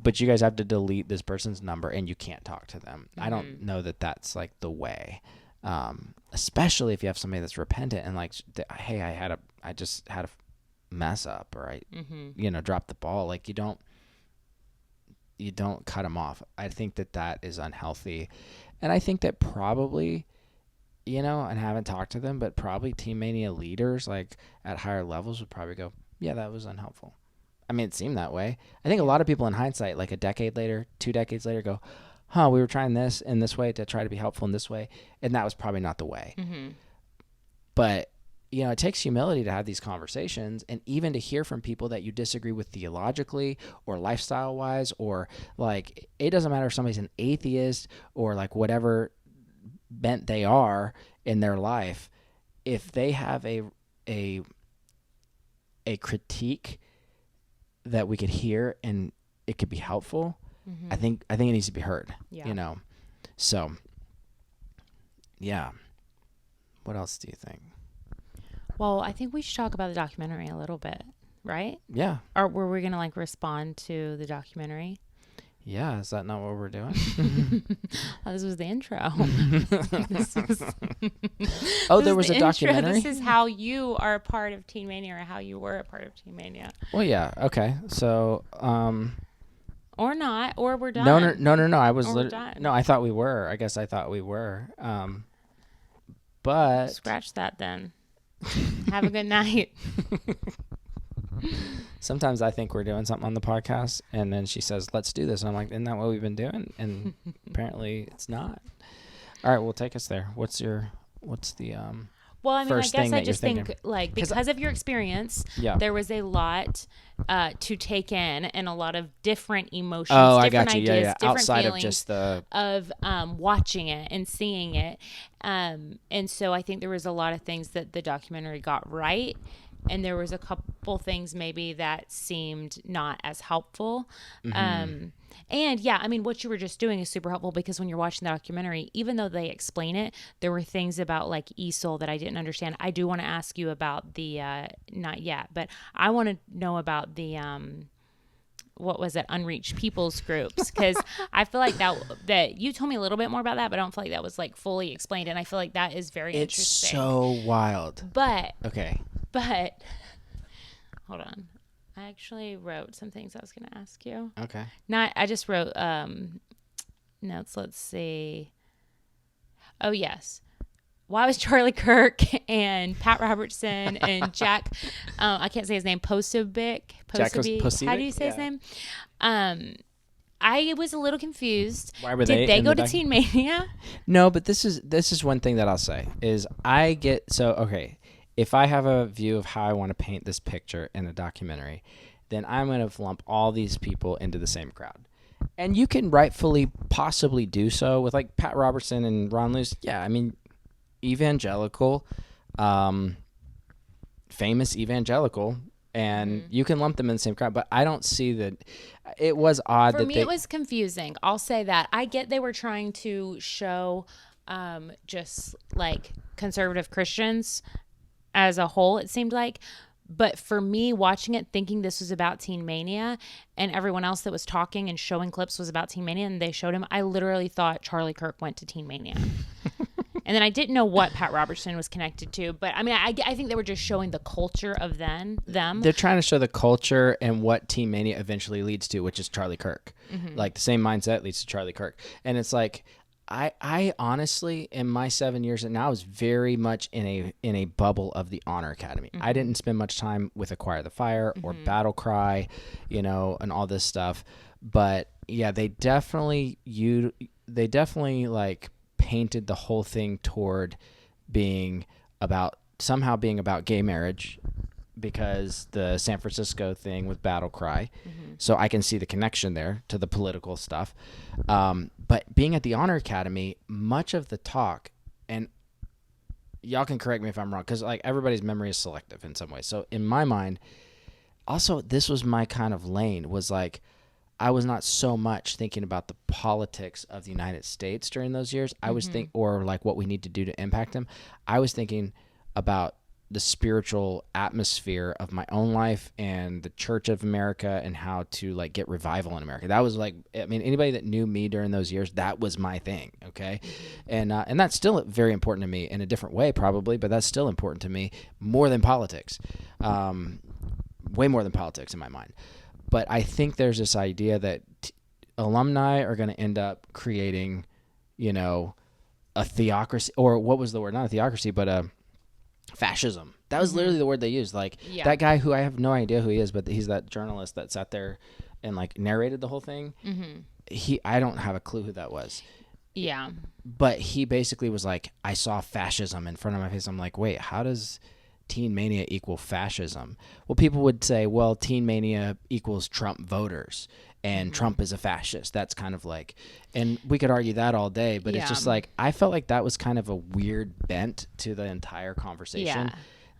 But you guys have to delete this person's number and you can't talk to them. I don't know that that's like the way. Especially if you have somebody that's repentant and like, hey, I just had a mess up, or I, dropped the ball. Like you don't cut them off. I think that is unhealthy. And I think that probably, and I haven't talked to them, but probably Teen Mania leaders like at higher levels would probably go, yeah, that was unhelpful. I mean, it seemed that way. I think a lot of people in hindsight, like a decade later, 2 decades later, go, we were trying this in this way to try to be helpful in this way. And that was probably not the way. But, it takes humility to have these conversations, and even to hear from people that you disagree with theologically or lifestyle wise, or like, it doesn't matter if somebody's an atheist or like whatever bent they are in their life. If they have a critique that we could hear and it could be helpful, I think it needs to be heard, So yeah. What else do you think? Well, I think we should talk about the documentary a little bit, right? Yeah. Or were we going to like respond to the documentary? Yeah. Is that not what we're doing? This was the intro. There was a documentary? This is how you are a part of Teen Mania, or how you were a part of Teen Mania. Well, yeah. Okay. So, or not, or we're done. No. I was no, I thought we were. I guess I thought we were. But scratch that then. Have a good night. Sometimes I think we're doing something on the podcast, and then she says, let's do this. And I'm like, isn't that what we've been doing? And apparently it's not. All right, well, take us there. What's the well, I mean, first I guess thing I that just you're think, thinking? like, because of your experience, there was a lot to take in, and a lot of different emotions, different ideas, different outside feelings of just of watching it and seeing it. And so I think there was a lot of things that the documentary got right, and there was a couple things maybe that seemed not as helpful. And yeah, I mean, what you were just doing is super helpful, because when you're watching the documentary, even though they explain it, there were things about like E.S.O.A.L that I didn't understand. I do want to ask you about the, not yet, but I want to know about the, what was it? Unreached People's Groups. Cause I feel like that you told me a little bit more about that, but I don't feel like that was like fully explained. And I feel like that is very interesting. It's so wild. But hold on. I actually wrote some things I was going to ask you. Okay. I just wrote notes. Let's see. Oh, yes. Why was Charlie Kirk and Pat Robertson and Jack, I can't say his name, Posobiec? How do you say his name? I was a little confused. Why were Did they go to Teen Mania? No, but this is one thing that I'll say is okay. If I have a view of how I want to paint this picture in a documentary, then I'm going to lump all these people into the same crowd. And you can rightfully possibly do so with like Pat Robertson and Ron Luce. Yeah, I mean, evangelical, famous evangelical, and you can lump them in the same crowd, but I don't see that. It was odd For that me, it was confusing. I'll say that. I get they were trying to show just like conservative Christians as a whole, it seemed like. But for me, watching it, thinking this was about Teen Mania, and everyone else that was talking and showing clips was about Teen Mania, and they showed him, I literally thought Charlie Kirk went to Teen Mania. And then I didn't know what Pat Robertson was connected to. But I mean, I think they were just showing the culture of them. They're trying to show the culture and what Teen Mania eventually leads to, which is Charlie Kirk. Like the same mindset leads to Charlie Kirk. And it's like, I honestly, in my 7 years, and I was very much in a bubble of the Honor Academy. I didn't spend much time with Acquire the Fire or Battle Cry, and all this stuff. But yeah, they definitely like painted the whole thing toward somehow being about gay marriage, because the San Francisco thing with Battle Cry. So I can see the connection there to the political stuff. But being at the Honor Academy, much of the talk, and y'all can correct me if I'm wrong, because like everybody's memory is selective in some ways. So in my mind, also this was my kind of lane, was like, I was not so much thinking about the politics of the United States during those years. I was or like what we need to do to impact them. I was thinking about the spiritual atmosphere of my own life and the Church of America, and how to like get revival in America. That was like, I mean, anybody that knew me during those years, that was my thing. Okay. And that's still very important to me in a different way probably, but that's still important to me more than politics. Way more than politics in my mind. But I think there's this idea that alumni are going to end up creating, a theocracy, or what was the word? Not a theocracy, but fascism. That was literally the word they used. Like that guy who I have no idea who he is, but he's that journalist that sat there and like narrated the whole thing. I don't have a clue who that was. Yeah. But he basically was like, I saw fascism in front of my face. I'm like, wait, how does Teen Mania equal fascism? Well, people would say, well, Teen Mania equals Trump voters, and Trump is a fascist. That's kind of like, and we could argue that all day, but it's just like, I felt like that was kind of a weird bent to the entire conversation.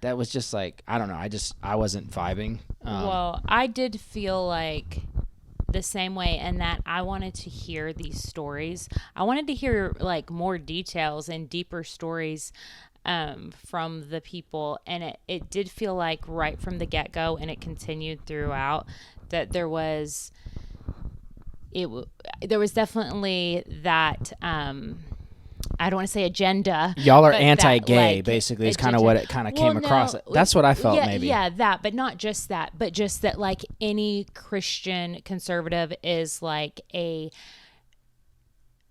That was just like, I don't know. I wasn't vibing. Well, I did feel like the same way, in that I wanted to hear these stories. I wanted to hear like more details and deeper stories from the people, and it did feel like right from the get-go, and it continued throughout, that there was definitely that I don't want to say agenda. Y'all are anti-gay, basically, is kind of what it kind of came across. No, that's what I felt, maybe. Yeah, that, but not just that, but just that like any Christian conservative is like a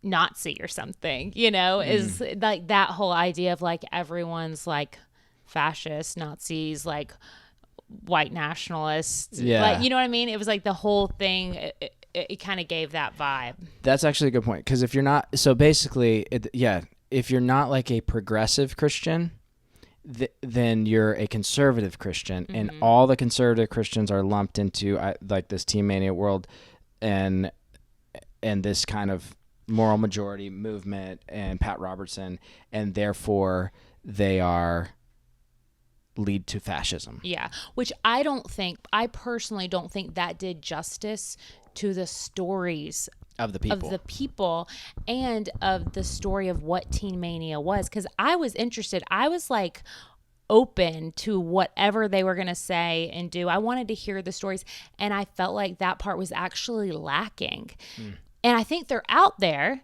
Nazi or something, is like that whole idea of like everyone's like fascist, Nazis, like white nationalists. Like, you know what I mean? It was like the whole thing. It kind of gave that vibe. That's actually a good point, because if you're not, so basically, if you're not like a progressive Christian, then you're a conservative Christian, and all the conservative Christians are lumped into like this Teen Mania world, and this kind of moral majority movement and Pat Robertson, and therefore they lead to fascism. Yeah, which I personally don't think that did justice to the stories of the people and of the story of what Teen Mania was, because I was interested. I was like open to whatever they were going to say and do. I wanted to hear the stories, and I felt like that part was actually lacking. And I think they're out there,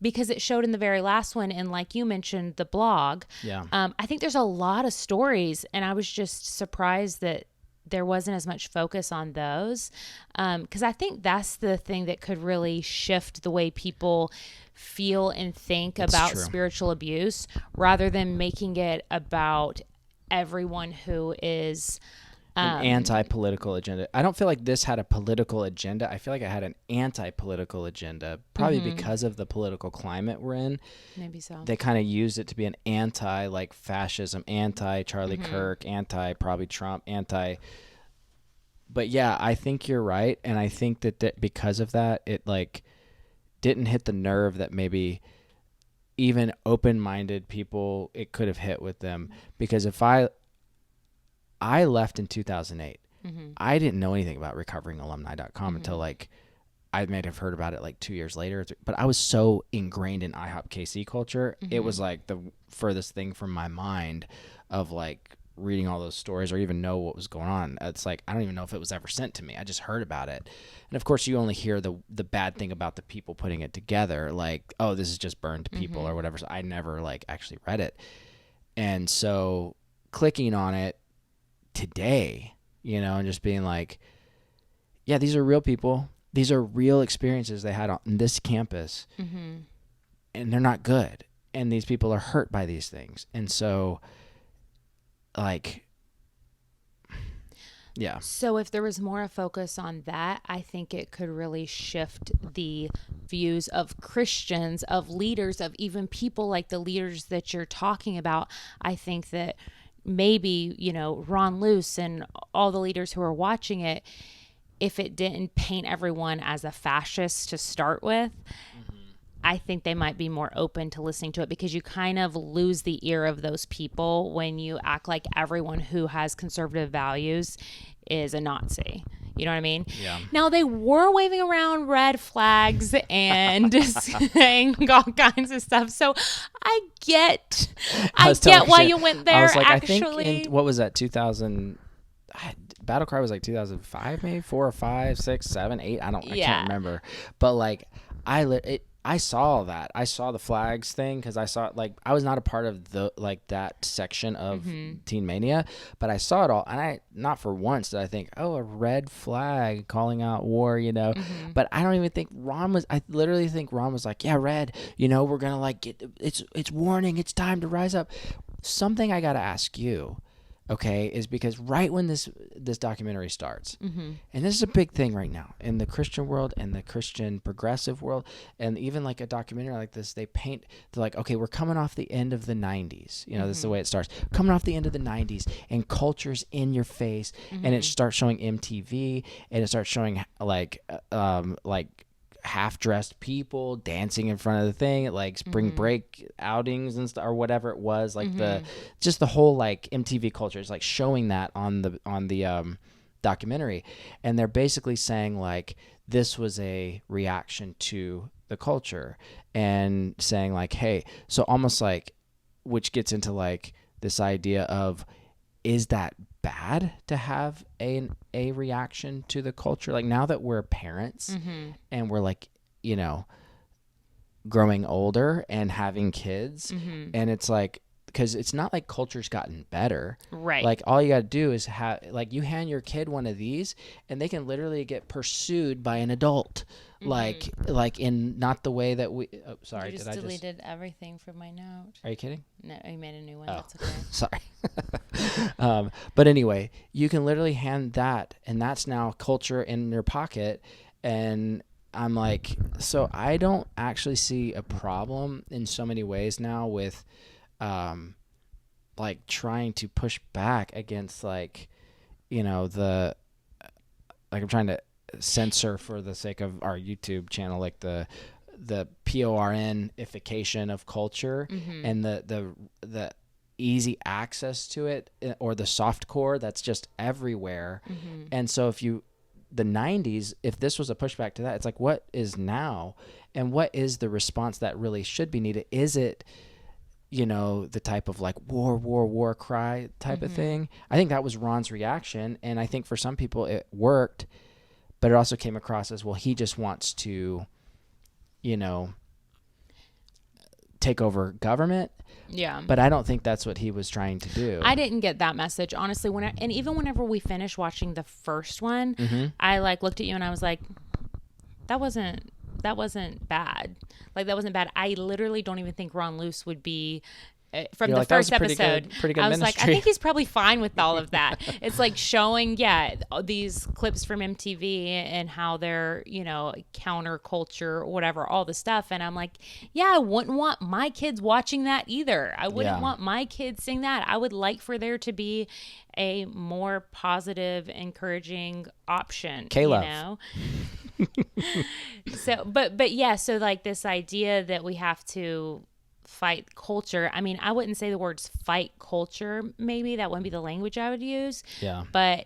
because it showed in the very last one, and like you mentioned, the blog. I think there's a lot of stories, and I was just surprised that there wasn't as much focus on those, because I think that's the thing that could really shift the way people feel and think about spiritual abuse, rather than making it about everyone who is an anti-political agenda. I don't feel like this had a political agenda. I feel like it had an anti-political agenda, probably because of the political climate we're in. Maybe so. They kind of used it to be an anti, like, fascism, anti-Charlie Kirk, anti-probably Trump, anti. But yeah, I think you're right, and I think that because of that, it like didn't hit the nerve that maybe even open-minded people it could have hit with them. Because if I left in 2008. I didn't know anything about recoveringalumni.com until like I may have heard about it like 2 years later, but I was so ingrained in IHOP KC culture. It was like the furthest thing from my mind of like reading all those stories or even know what was going on. It's like, I don't even know if it was ever sent to me. I just heard about it. And of course you only hear the bad thing about the people putting it together. Like, oh, this is just burned to people or whatever. So I never like actually read it. And so clicking on it today, and just being like, yeah, these are real people. These are real experiences they had on this campus, and they're not good. And these people are hurt by these things. And so, like, yeah. So if there was more a focus on that, I think it could really shift the views of Christians, of leaders, of even people like the leaders that you're talking about. I think that maybe, Ron Luce and all the leaders who are watching it, if it didn't paint everyone as a fascist to start with, I think they might be more open to listening to it, because you kind of lose the ear of those people when you act like everyone who has conservative values is a Nazi. You know what I mean? Yeah. Now, they were waving around red flags and saying all kinds of stuff. So I get why you went there. I was like, actually. I think what was that, 2000? Battle Cry was like 2005, maybe 4 or 5, 6, 7, 8. I can't remember. But like, I saw that. I saw the flags thing because I saw it, like, I was not a part of that section of Teen Mania, but I saw it all, and not for once did I think, oh, a red flag calling out war, But I don't even think Ron was. I literally think Ron was like, yeah, red. We're gonna like get it's warning. It's time to rise up. Something I gotta ask you. Okay, is because right when this documentary starts, and this is a big thing right now in the Christian world and the Christian progressive world, and even like a documentary like this, they're like, okay, we're coming off the end of the 90s. This is the way it starts. Coming off the end of the 90s, and culture's in your face, and it starts showing MTV, and it starts showing like half-dressed people dancing in front of the thing at like spring break outings and stuff, or whatever it was, like the whole like MTV culture is like showing that on the documentary. And they're basically saying like this was a reaction to the culture, and saying like, hey, so almost like, which gets into like this idea of, is that bad to have a reaction to the culture? Like, now that we're parents and we're like, growing older and having kids, and it's like, because it's not like culture's gotten better, right? Like, all you got to do is you hand your kid one of these, and they can literally get pursued by an adult. Like in not the way that we. Oh, sorry, you just deleted everything from my note. Are you kidding? No, I made a new one. Oh. That's okay. Sorry. But anyway, you can literally hand that, and that's now culture in your pocket. And I'm like, so I don't actually see a problem in so many ways now with, like, trying to push back against like, I'm trying to censor for the sake of our YouTube channel, like the PORN-ification of culture, and the easy access to it, or the soft core that's just everywhere. And so if the 90s, if this was a pushback to that, it's like, what is now, and what is the response that really should be needed? Is it the type of like war cry type of thing? I think that was Ron's reaction, and I think for some people it worked. But it also came across as, well, he just wants to, take over government. Yeah. But I don't think that's what he was trying to do. I didn't get that message, honestly. And even whenever we finished watching the first one, I like looked at you and I was like, that wasn't bad. Like, that wasn't bad. I literally don't even think Ron Luce would be. From the first episode, pretty good I was ministry. like, I think he's probably fine with all of that. It's like showing, these clips from MTV and how they're, counterculture, whatever, all the stuff. And I'm like, I wouldn't want my kids watching that either. I wouldn't want my kids seeing that. I would like for there to be a more positive, encouraging option. K-Love. So, but so like this idea that we have to fight culture. I mean, I wouldn't say the words fight culture. Maybe that wouldn't be the language I would use. Yeah. But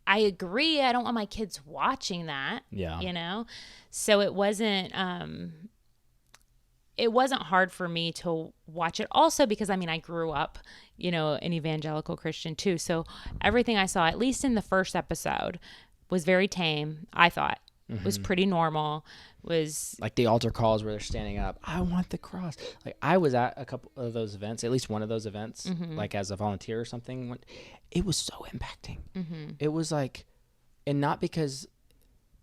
I agree. I don't want my kids watching that. Yeah. You know? So it wasn't hard for me to watch it also because, I mean, I grew up, you know, an evangelical Christian too. So everything I saw, at least in the first episode, was very tame, I thought. Was pretty normal. Was like the altar calls where they're standing up, I want the cross. Like I was at a couple of those events, at least one of those events, like as a volunteer or something. It was so impacting. It was like, and not because,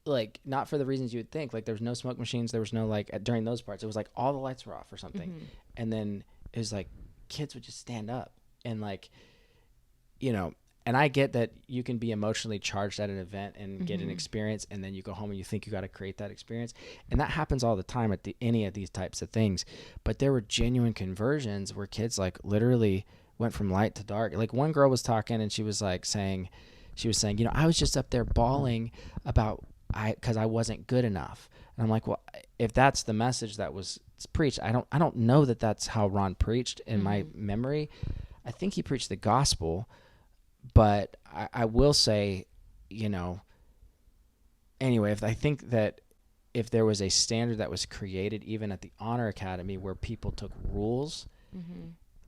like, not for the reasons you would think. Like there was no smoke machines. There was no, like, during those parts, it was like all the lights were off or something. And then it was like kids would just stand up and, like, you know, and I get that you can be emotionally charged at an event and get an experience, and then you go home and you think you got to create that experience. And that happens all the time at any of these types of things. But there were genuine conversions where kids, like, literally went from light to dark. Like one girl was talking and she was saying, you know, I was just up there bawling about because I wasn't good enough. And I'm like, well, if that's the message that was preached, I don't know that that's how Ron preached in my memory. I think he preached the gospel. But I will say, you know, anyway, I think that if there was a standard that was created even at the Honor Academy where people took rules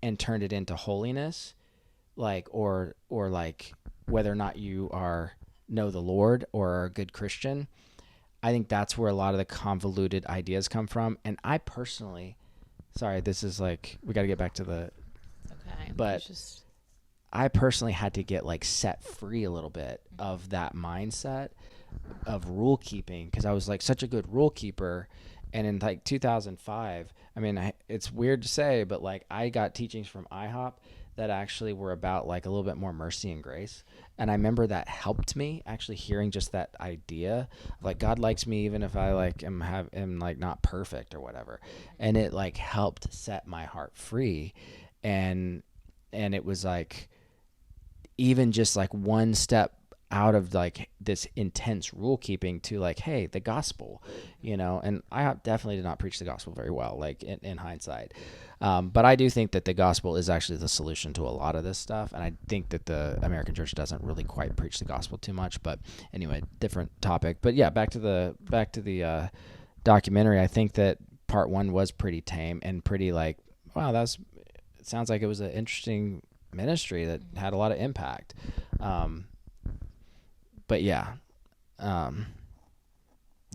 and turned it into holiness, like, or like whether or not you know the Lord or are a good Christian, I think that's where a lot of the convoluted ideas come from. And I personally, sorry, this is like, we got to get back to the, okay, but I personally had to get, like, set free a little bit of that mindset of rule keeping because I was, like, such a good rule keeper. And in, like, 2005, I mean, it's weird to say, but, like, I got teachings from IHOP that actually were about, like, a little bit more mercy and grace. And I remember that helped me, actually hearing just that idea of, like, God likes me even if I, like, am like not perfect or whatever. And it, like, helped set my heart free. And it was like, even just like one step out of like this intense rule keeping to like, hey, the gospel, you know. And I definitely did not preach the gospel very well, like in hindsight. But I do think that the gospel is actually the solution to a lot of this stuff. And I think that the American church doesn't really quite preach the gospel too much, but anyway, different topic. But yeah, back to the documentary. I think that part one was pretty tame and pretty like, wow, it sounds like it was an interesting ministry that had a lot of impact. But yeah, then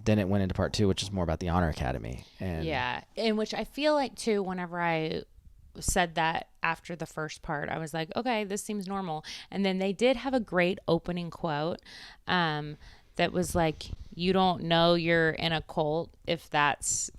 it went into part two, which is more about the Honor Academy. And yeah, in which I feel like too, whenever I said that after the first part, I was like, okay, this seems normal. And then they did have a great opening quote that was like, you don't know you're in a cult if that's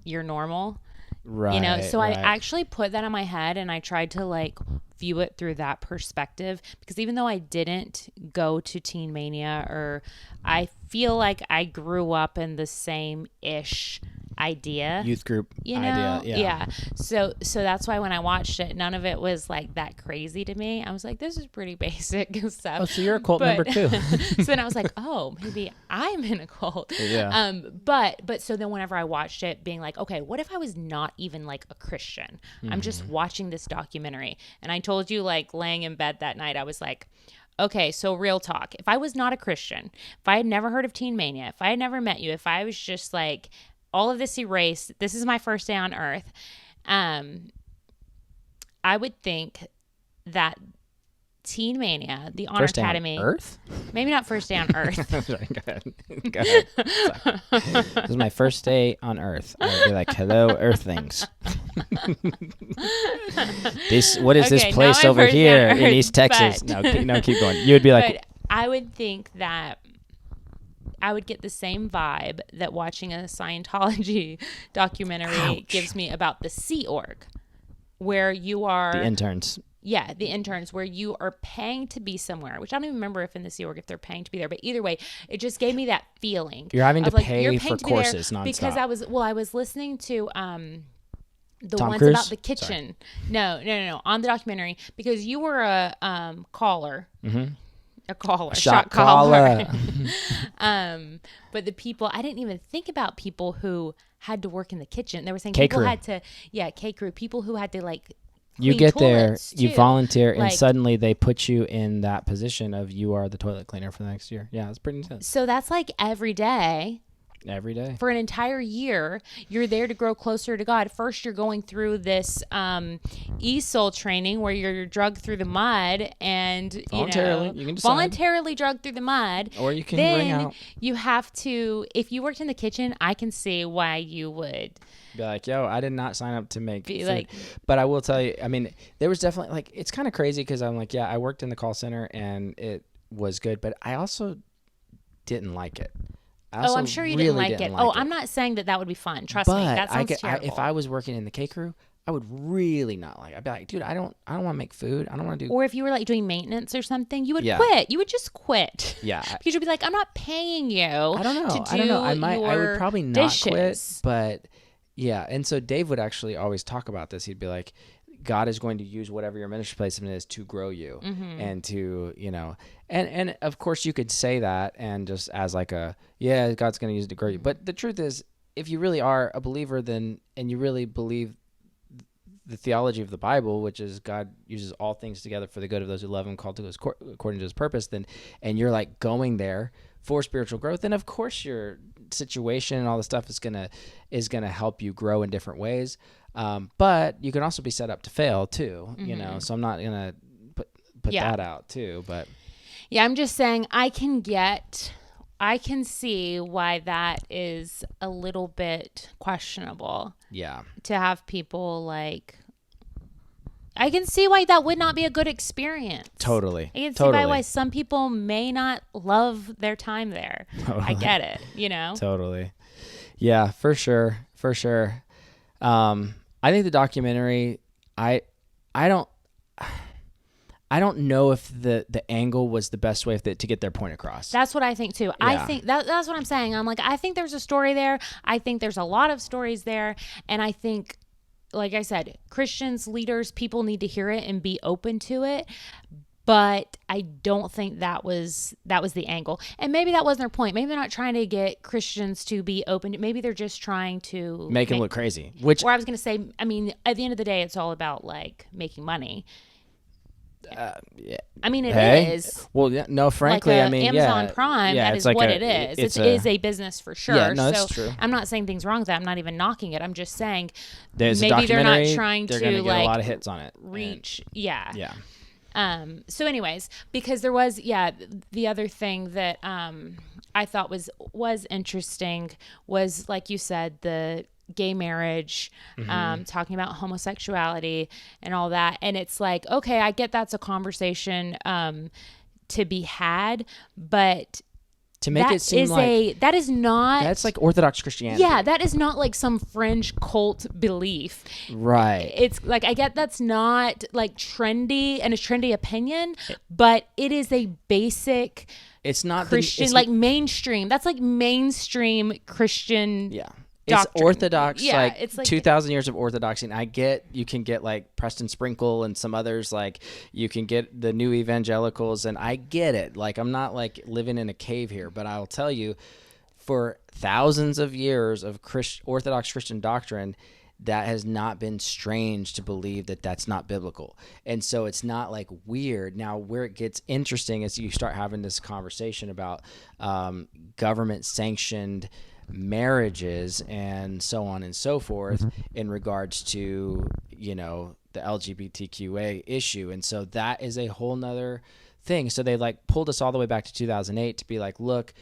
your normal. Right. You know, so right. I actually put that in my head and I tried to like view it through that perspective, because even though I didn't go to Teen Mania, or I feel like I grew up in the same ish idea, youth group, you know? idea. Yeah. So that's why when I watched it, none of it was like that crazy to me. I was like, this is pretty basic and stuff. Oh, so you're a cult member too. So then I was like, oh, maybe I'm in a cult. Yeah. But so then whenever I watched it, being like, okay, what if I was not even like a Christian? Mm-hmm. I'm just watching this documentary. And I told you, like, laying in bed that night, I was like, okay, so real talk. If I was not a Christian, if I had never heard of Teen Mania, if I had never met you, if I was just like, all of this erased, this is my first day on earth, I would think that Teen Mania, the Honor Academy. On Earth? Maybe not first day on Earth. Sorry, go ahead. This is my first day on Earth. I'd be like, hello, Earthlings. What is this place over here in East Texas? No, keep going. You would be like. But I would think that I would get the same vibe that watching a Scientology documentary gives me about the Sea Org, where you are... The interns. Yeah, the interns, where you are paying to be somewhere, which I don't even remember if in the Sea Org if they're paying to be there. But either way, it just gave me that feeling. You're having to pay for courses nonstop. Because I was listening to the Tom ones Cruise? about the kitchen. Sorry. No, on the documentary, because you were a caller. Mm-hmm. A caller. Shot caller. But the people, I didn't even think about people who had to work in the kitchen. They were saying people had to, K crew, people who had to like You get there, you too. volunteer, and suddenly they put you in that position of you are the toilet cleaner for the next year. Yeah, it's pretty intense. So that's like every day. Every day. For an entire year, you're there to grow closer to God. First, you're going through this E.S.O.A.L training where you're drugged through the mud and voluntarily, you can decide. Voluntarily drugged through the mud. Or you can then ring out. You have to, if you worked in the kitchen, I can see why you would be like, yo, I did not sign up to make food. Like, but I will tell you, I mean, there was definitely like, it's kind of crazy because I'm like, yeah, I worked in the call center and it was good, but I also didn't like it. I'm sure you didn't like it. I'm not saying that would be fun. Trust me, that sounds terrible. If I was working in the K crew, I would really not like it. I'd be like, dude, I don't want to make food. I don't want to do. Or if you were like doing maintenance or something, you would quit. You would just quit. Yeah. Because you'd be like, I'm not paying you. I don't know. To do I would probably not dishes. quit. But yeah. And so Dave would actually always talk about this. He'd be like, God is going to use whatever your ministry placement is to grow you and to, and of course you could say that and just as like God's going to use it to grow you. But the truth is, if you really are a believer and you really believe the theology of the Bible, which is God uses all things together for the good of those who love him, called to his according to his purpose, and you're like going there for spiritual growth, then of course your situation and all the stuff is gonna help you grow in different ways. But you can also be set up to fail too, so I'm not gonna put that out too, but yeah, I'm just saying I can see why that is a little bit questionable. Yeah. To have people like, I can see why that would not be a good experience. Totally. I can see why some people may not love their time there. Totally. I get it, Totally. Yeah, for sure. For sure. I think the documentary, I don't know if the angle was the best way to get their point across. That's what I think too. Yeah. I think that's what I'm saying. I'm like, I think there's a story there. I think there's a lot of stories there. And I think, like I said, Christians, leaders, people need to hear it and be open to it. But I don't think that was the angle. And maybe that wasn't their point. Maybe they're not trying to get Christians to be open. Maybe they're just trying to make them look crazy. Or I was going to say, I mean, at the end of the day, it's all about like making money. Yeah. I mean, it is. Well, yeah, no, frankly, like I mean, Amazon Prime, that is like what it is. It is a business for sure. Yeah, no, that's true. I'm not saying things wrong with that. I'm not even knocking it. I'm just saying there's maybe they're not trying to get a lot of hits on it. Reach. Yeah. So anyways, because there was, the other thing that I thought was interesting was, like you said, the gay marriage, talking about homosexuality and all that. And it's like, okay, I get that's a conversation to be had, but to make it seem like that is not, that's like Orthodox Christianity. Yeah, that is not like some fringe cult belief. Right. It's like, I get that's not like trendy and a trendy opinion, but it is a basic, it's not Christian, like mainstream. That's like mainstream Christian. Yeah. Doctrine. It's Orthodox, it's like 2,000 years of Orthodoxy. And I get, you can get like Preston Sprinkle and some others, like you can get the new evangelicals, and I get it. Like, I'm not like living in a cave here, but I'll tell you, for thousands of years of Orthodox Christian doctrine, that has not been strange to believe that that's not biblical. And so it's not like weird. Now, where it gets interesting is you start having this conversation about government sanctioned marriages and so on and so forth in regards to, the LGBTQA issue. And so that is a whole nother thing. So they like pulled us all the way back to 2008 to be like, look,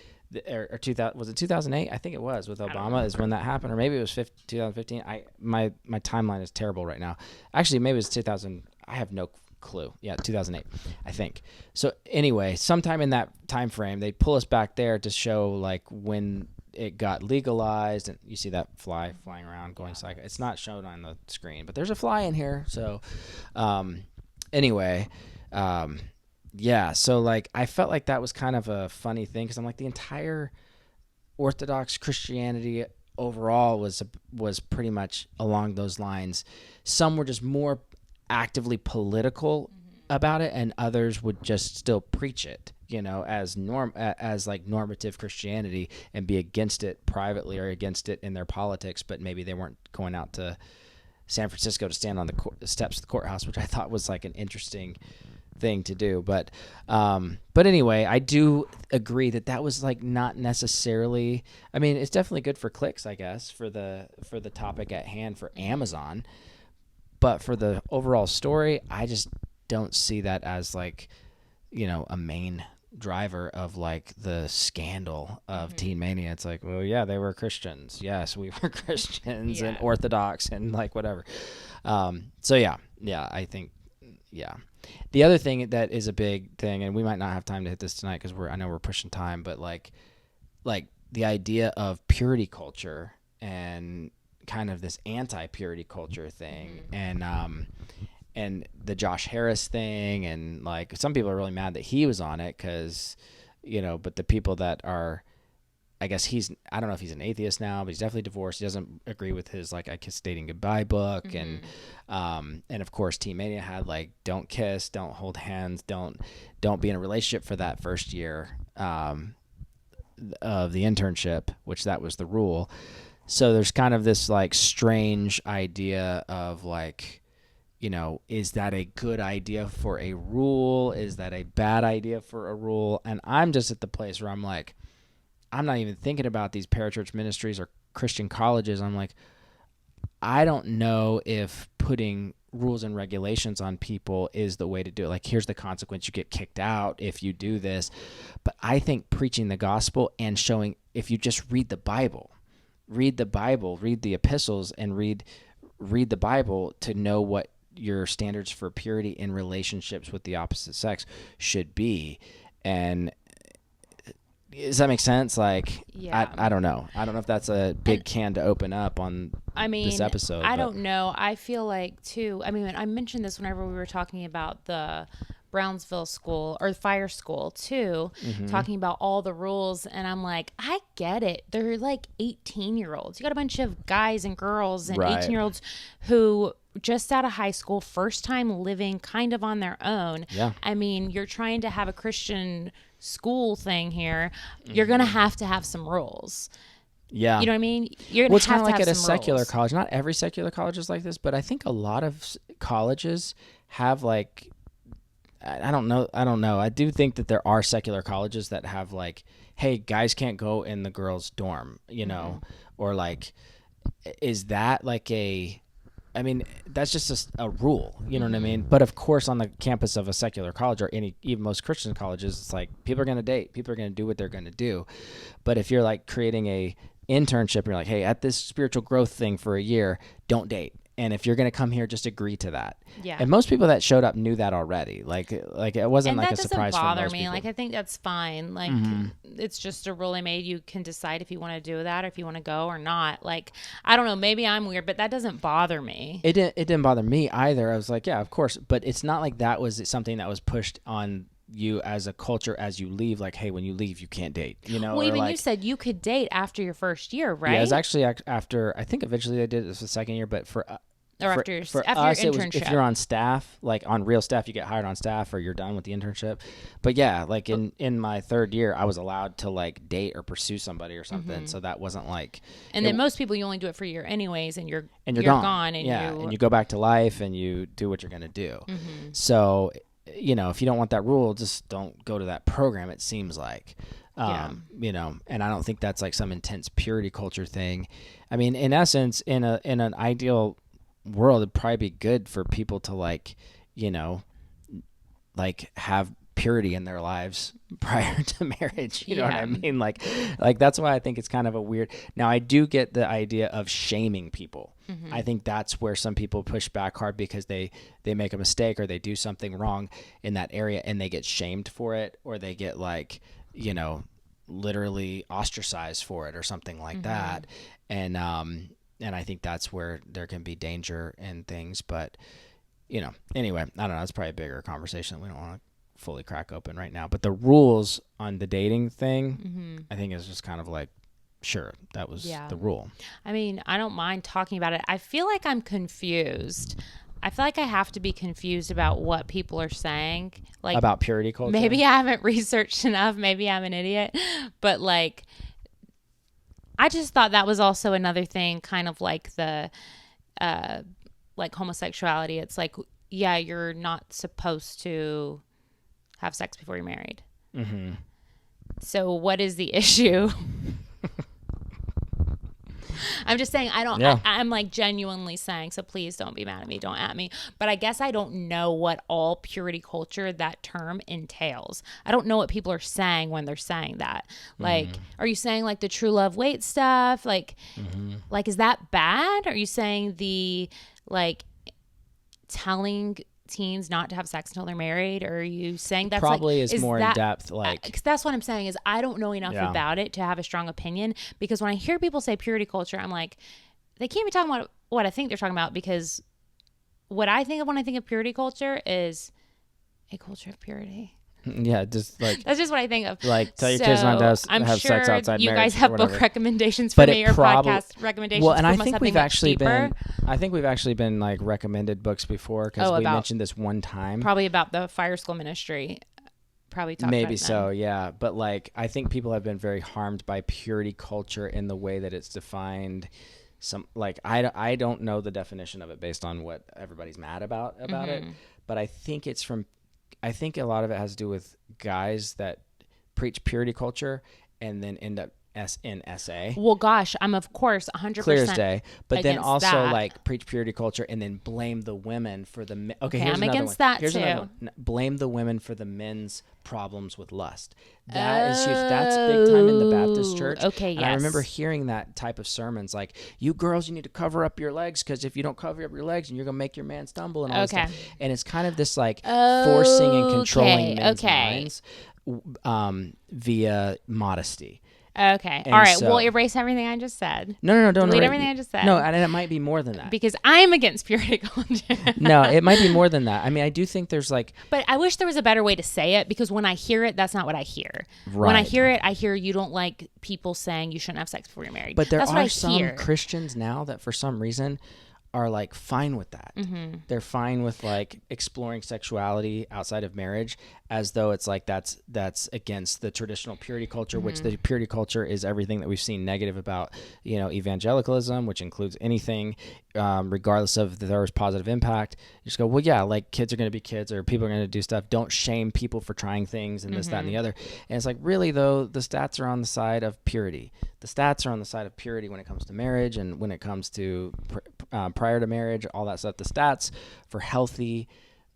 or 2000, was it 2008? I think it was, with Obama is when that happened, or maybe it was 2015. My timeline is terrible right now. Actually, maybe it was 2000. I have no clue. Yeah, 2008, I think. So anyway, sometime in that time frame, they pull us back there to show like when it got legalized, and you see that fly flying around going cycle. It's not shown on the screen, but there's a fly in here. So anyway, so like I felt like that was kind of a funny thing, because I'm like, the entire Orthodox Christianity overall was pretty much along those lines. Some were just more actively political about it, and others would just still preach it, as like normative Christianity, and be against it privately or against it in their politics, but maybe they weren't going out to San Francisco to stand on the steps of the courthouse, which I thought was like an interesting thing to do. But anyway, I do agree that was like not necessarily, I mean, it's definitely good for clicks, I guess, for the topic at hand for Amazon. But for the overall story, I just don't see that as like, a main driver of like the scandal of Teen Mania. It's like, well, yeah, they were Christians. Yes, we were Christians and Orthodox and like whatever. So yeah, I think, yeah. The other thing that is a big thing, and we might not have time to hit this tonight because I know we're pushing time, but like the idea of purity culture and kind of this anti-purity culture thing, and the Josh Harris thing, and like some people are really mad that he was on it because, but the people that are, I guess I don't know if he's an atheist now, but he's definitely divorced. He doesn't agree with his like I Kiss Dating Goodbye book, and of course Teen Mania had like don't kiss, don't hold hands, don't be in a relationship for that first year of the internship, which that was the rule. So there's kind of this like strange idea of like, is that a good idea for a rule? Is that a bad idea for a rule? And I'm just at the place where I'm like, I'm not even thinking about these parachurch ministries or Christian colleges. I'm like, I don't know if putting rules and regulations on people is the way to do it. Like, here's the consequence. You get kicked out if you do this. But I think preaching the gospel and showing, if you just read the Bible, read the epistles, and read the Bible to know what your standards for purity in relationships with the opposite sex should be. And does that make sense? Like, yeah. I don't know. I don't know if that's a big can to open up on this episode. I don't know. I feel like, too, I mean, I mentioned this whenever we were talking about the Brownsville school or fire school, too, talking about all the rules. And I'm like, I get it. They're like 18-year-olds. You got a bunch of guys and girls and 18-year-olds who just out of high school, first time living kind of on their own. Yeah. I mean, you're trying to have a Christian school thing here. You're going to have some rules. Yeah. You know what I mean? You're going to have kind of like at a secular college. Not every secular college is like this, but I think a lot of colleges have like, I don't know. I do think that there are secular colleges that have like, hey, guys can't go in the girls' dorm, or like, is that like I mean, that's just a rule, you know what I mean? But of course, on the campus of a secular college or even most Christian colleges, it's like people are going to date, people are going to do what they're going to do. But if you're like creating a internship, and you're like, hey, at this spiritual growth thing for a year, don't date. And if you're going to come here, just agree to that. Yeah. And most people that showed up knew that already. Like it wasn't like a surprise for most people. That doesn't bother me. Like, I think that's fine. Like, it's just a rule they made. You can decide if you want to do that or if you want to go or not. Like, I don't know. Maybe I'm weird, but that doesn't bother me. It didn't bother me either. I was like, yeah, of course. But it's not like that was something that was pushed on you as a culture as you leave. Like, hey, when you leave, you can't date. Well, even like, you said you could date after your first year, right? Yeah, it was actually after. I think eventually they did it for the second year, but for after your internship. If you're on staff, like on real staff, you get hired on staff or you're done with the internship. But yeah, like in my third year, I was allowed to like date or pursue somebody or something. So that wasn't like. And then most people, you only do it for a year anyways, and you're gone. And and you go back to life and you do what you're gonna do. So, if you don't want that rule, just don't go to that program. It seems like. And I don't think that's like some intense purity culture thing. I mean, in essence, in an ideal world, it'd probably be good for people to like have purity in their lives prior to marriage. You know what I mean? Like that's why I think it's kind of a weird. Now, I do get the idea of shaming people. I think that's where some people push back hard because they make a mistake or they do something wrong in that area and they get shamed for it, or they get like, literally ostracized for it or something like that. And I think that's where there can be danger and things. But, anyway, I don't know. It's probably a bigger conversation that we don't want to fully crack open right now. But the rules on the dating thing, I think is just kind of like, sure, that was the rule. I mean, I don't mind talking about it. I feel like I'm confused. I feel like I have to be confused about what people are saying. Like about purity culture? Maybe I haven't researched enough. Maybe I'm an idiot. But like, I just thought that was also another thing, kind of like the like homosexuality, it's like, yeah, you're not supposed to have sex before you're married. Mm-hmm. So what is the issue? I'm just saying, I'm like genuinely saying, so please don't be mad at me. Don't at me. But I guess I don't know what all purity culture, that term entails. I don't know what people are saying when they're saying that. Like, are you saying like the true love weight stuff? Like, like, is that bad? Are you saying the, like, telling teens not to have sex until they're married? Or are you saying that's probably like, is more in depth? Like, because that's what I'm saying is I don't know enough about it to have a strong opinion, because when I hear people say purity culture, I'm like, they can't be talking about what I think they're talking about, because what I think of when I think of purity culture is a culture of purity. Yeah, just like that's just what I think of. Like, tell your kids not to have sure sex outside you marriage. Guys have book recommendations for me, or podcast recommendations. Well, and for I think we've actually deeper. been like recommended books before, because we mentioned this one time. Probably about the Fire School ministry. Probably talked maybe about so, yeah. But like, I think people have been very harmed by purity culture in the way that it's defined. Some like I don't know the definition of it based on what everybody's mad about it, but I think a lot of it has to do with guys that preach purity culture and then end up in SA. Well, gosh, I'm of course 100% clear as day. But then also that. like preach purity culture and then blame the women for the okay. Here's I'm another against one. that Here's too. Another one. Blame the women for the men's problems with lust. That is huge. That's big time in the Baptist church. Okay, and I remember hearing that type of sermons, like, you girls, you need to cover up your legs, because if you don't cover up your legs, and you're gonna make your man stumble and all this stuff. And it's kind of this like forcing and controlling men's minds via modesty. Okay. And all right. We'll erase everything I just said. No, don't delete everything I just said. No, and it might be more than that. Because I'm against purity culture. No, it might be more than that. I mean, I do think there's like... But I wish there was a better way to say it, because when I hear it, that's not what I hear. Right. When I hear it, I hear you don't like people saying you shouldn't have sex before you're married. But there that's are some Christians now that for some reason are like fine with that. They're fine with like exploring sexuality outside of marriage, as though it's like that's against the traditional purity culture, which the purity culture is everything that we've seen negative about, evangelicalism, which includes anything, regardless of their positive impact. You just go, well, yeah, like kids are going to be kids, or people are going to do stuff. Don't shame people for trying things and this, that, and the other. And it's like, really though, the stats are on the side of purity. The stats are on the side of purity when it comes to marriage and when it comes to prior to marriage, all that stuff. The stats for healthy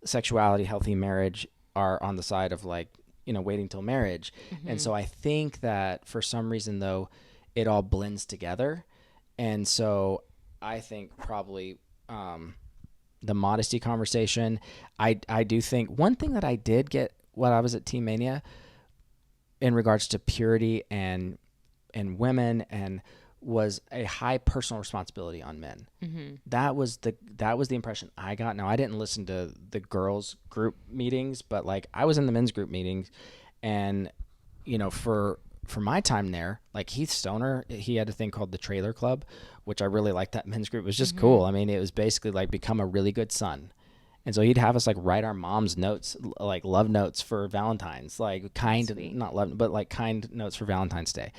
sexuality, healthy marriage are on the side of like, waiting till marriage. And so I think that for some reason though, it all blends together. And so I think probably the modesty conversation, I do think one thing that I did get while I was at Teen Mania in regards to purity and women and was a high personal responsibility on men. That was the impression I got. Now, I didn't listen to the girls group meetings, but like I was in the men's group meetings, and for my time there, like Heath Stoner, he had a thing called the Trailer Club, which I really liked. That men's group was just cool. I mean, it was basically like become a really good son. And so he'd have us like write our mom's notes, like love notes for Valentine's, like not love, but like kind notes for Valentine's Day.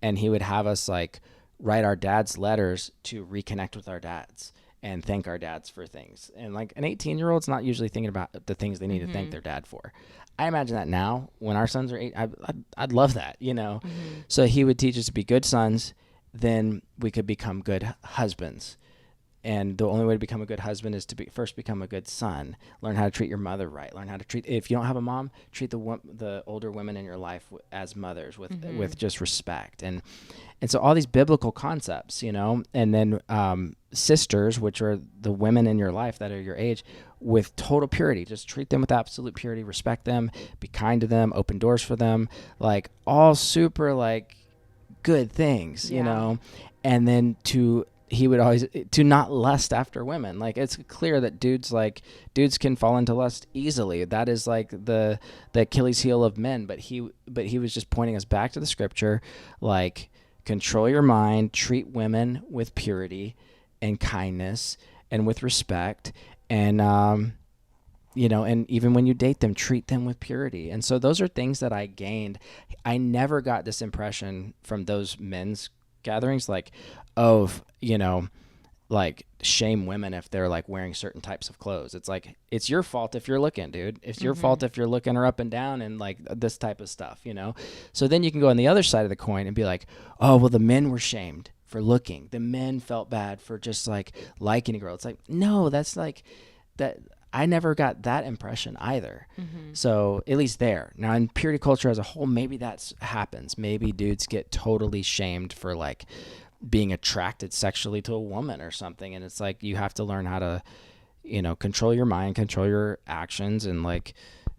And he would have us like write our dad's letters to reconnect with our dads and thank our dads for things. And like an 18-year-old's not usually thinking about the things they need to thank their dad for. I imagine that now when our sons are 8, I'd love that, So he would teach us to be good sons. Then we could become good husbands. And the only way to become a good husband is to first become a good son. Learn how to treat your mother right. Learn how to treat, if you don't have a mom, treat the older women in your life as mothers with just respect. And so all these biblical concepts, and then sisters, which are the women in your life that are your age, with total purity. Just treat them with absolute purity. Respect them. Be kind to them. Open doors for them. Like all super like good things, And then he would always to not lust after women. Like it's clear that dudes can fall into lust easily. That is like the Achilles heel of men. But he was just pointing us back to the scripture, like control your mind, treat women with purity and kindness and with respect, and and even when you date them, treat them with purity. And so those are things that I gained. I never got this impression from those men's gatherings, like, like shame women if they're like wearing certain types of clothes. It's like, it's your fault if you're looking, dude. It's your fault if you're looking her up and down and like this type of stuff, you know? So then you can go on the other side of the coin and be like, oh, well, the men were shamed for looking. The men felt bad for just like liking a girl. It's like, no, that's like that. I never got that impression either. So at least there. Now in purity culture as a whole, maybe that happens. Maybe dudes get totally shamed for like being attracted sexually to a woman or something. And it's like, you have to learn how to, you know, control your mind, control your actions, and like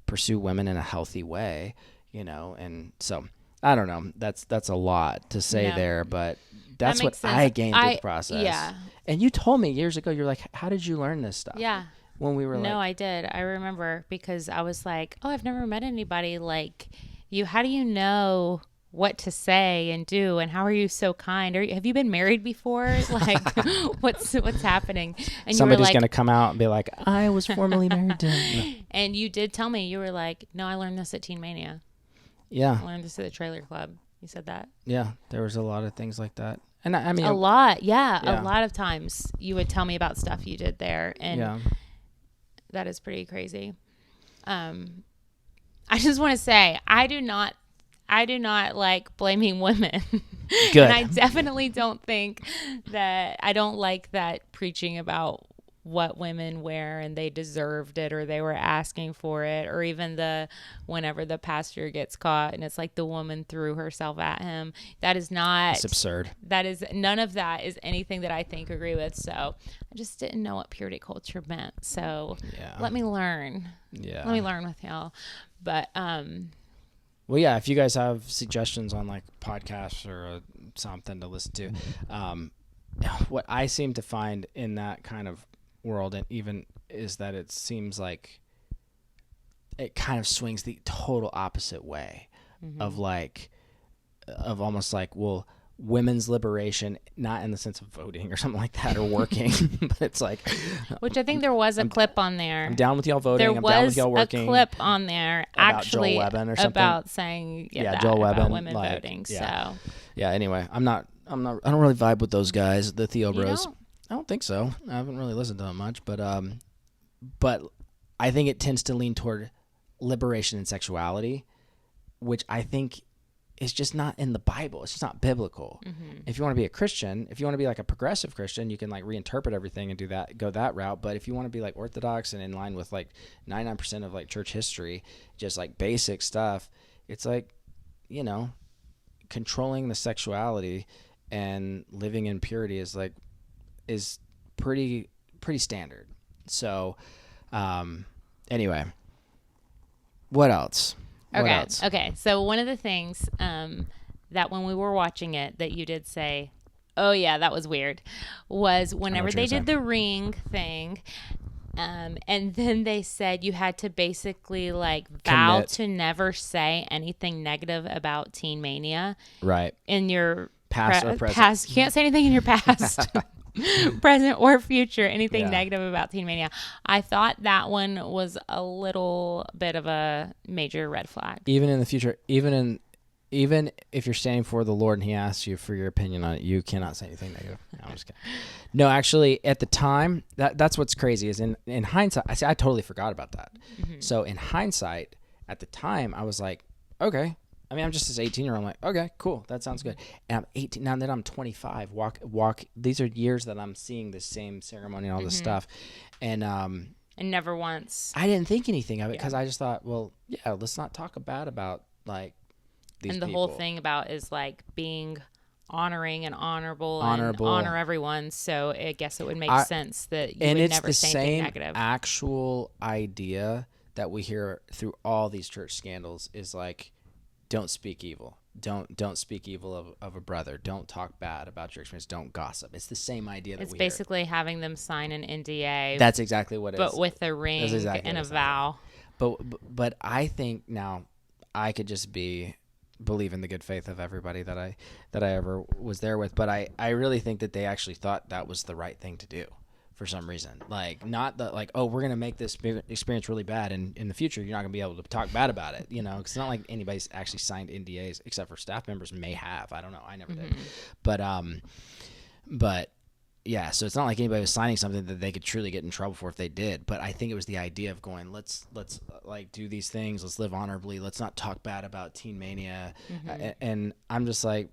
pursue women in a healthy way, you know? And so I don't know. That's a lot to say there, but that's what I gained through the process. Yeah. And you told me years ago, you're like, how did you learn this stuff? Yeah. When we were No, I did. I remember, because I was like, oh, I've never met anybody like you. How do you know what to say and do, and how are you so kind? Have you been married before? Like, what's happening? And somebody's you were like, gonna come out and be like, I was formerly married to him. No. And you did tell me, you were like, no, I learned this at Teen Mania. Yeah. I learned this at the trailer club. You said that. Yeah, there was a lot of things like that. And I mean, a lot. Yeah. A lot of times you would tell me about stuff you did there. And that is pretty crazy. I just want to say, I do not like blaming women. Good. And I definitely don't think that, I don't like that preaching about what women wear and they deserved it or they were asking for it, or even whenever the pastor gets caught and it's like the woman threw herself at him. That is not. It's absurd. That is, none of that is anything that I agree with. So I just didn't know what purity culture meant. So let me learn. Yeah. Let me learn with y'all. But, well, yeah, if you guys have suggestions on like podcasts or something to listen to, what I seem to find in that kind of world, and even is that it seems like it kind of swings the total opposite way of almost like, well, women's liberation, not in the sense of voting or something like that or working, but it's like, which I think there was a clip on there. I'm down with y'all voting. There I'm was down with y'all working. A clip on there actually Joel Webben or something. About saying Joel Webben, about women like, voting. Yeah. So yeah. Anyway, I don't really vibe with those guys, the Theo Bros. Don't? I don't think so. I haven't really listened to them much, but I think it tends to lean toward liberation and sexuality, which I think is just not in the Bible. It's just not biblical. If you want to be a Christian, if you want to be like a progressive Christian, you can like reinterpret everything and go that route. But if you want to be like orthodox and in line with like 99% of like church history, just like basic stuff, it's like, you know, controlling the sexuality and living in purity is pretty standard. So, anyway, what else? Okay. So one of the things that when we were watching it that you did say, oh yeah, that was weird, was whenever they did the ring thing, and then they said you had to basically like vow to never say anything negative about Teen Mania. Right. In your past or present. Past. You can't say anything in your past. Present or future, anything negative about Teen Mania. I thought that one was a little bit of a major red flag. Even in the future, even if you're standing before the Lord and He asks you for your opinion on it, you cannot say anything negative. No, I'm just kidding. No, actually, at the time, that's what's crazy is in hindsight. I totally forgot about that. So in hindsight, at the time, I was like, okay. I mean, I'm just this 18-year-old. I'm like, okay, cool. That sounds good. And I'm 18 now. That I'm 25. Walk. These are years that I'm seeing the same ceremony and all this stuff, and never once. I didn't think anything of it because I just thought, well, yeah, let's not talk bad about like these. And the people. whole thing about is like being honoring and honorable. And honor everyone. So I guess it would make sense that you would never say anything negative. And it's the same actual idea that we hear through all these church scandals is like. Don't speak evil. Don't speak evil of a brother. Don't talk bad about your experience. Don't gossip. It's the same idea that it's basically having them sign an NDA. That's exactly what it is. But with a ring and a vow. But I think now I could just believe in the good faith of everybody that I ever was there with. But I really think that they actually thought that was the right thing to do. For some reason, like not that like, oh, we're going to make this experience really bad. And in the future, you're not going to be able to talk bad about it. You know, 'cause it's not like anybody's actually signed NDAs except for staff members may have. I don't know. I never did. But Yeah, so it's not like anybody was signing something that they could truly get in trouble for if they did. But I think it was the idea of going, let's like do these things. Let's live honorably. Let's not talk bad about Teen Mania. And I'm just like,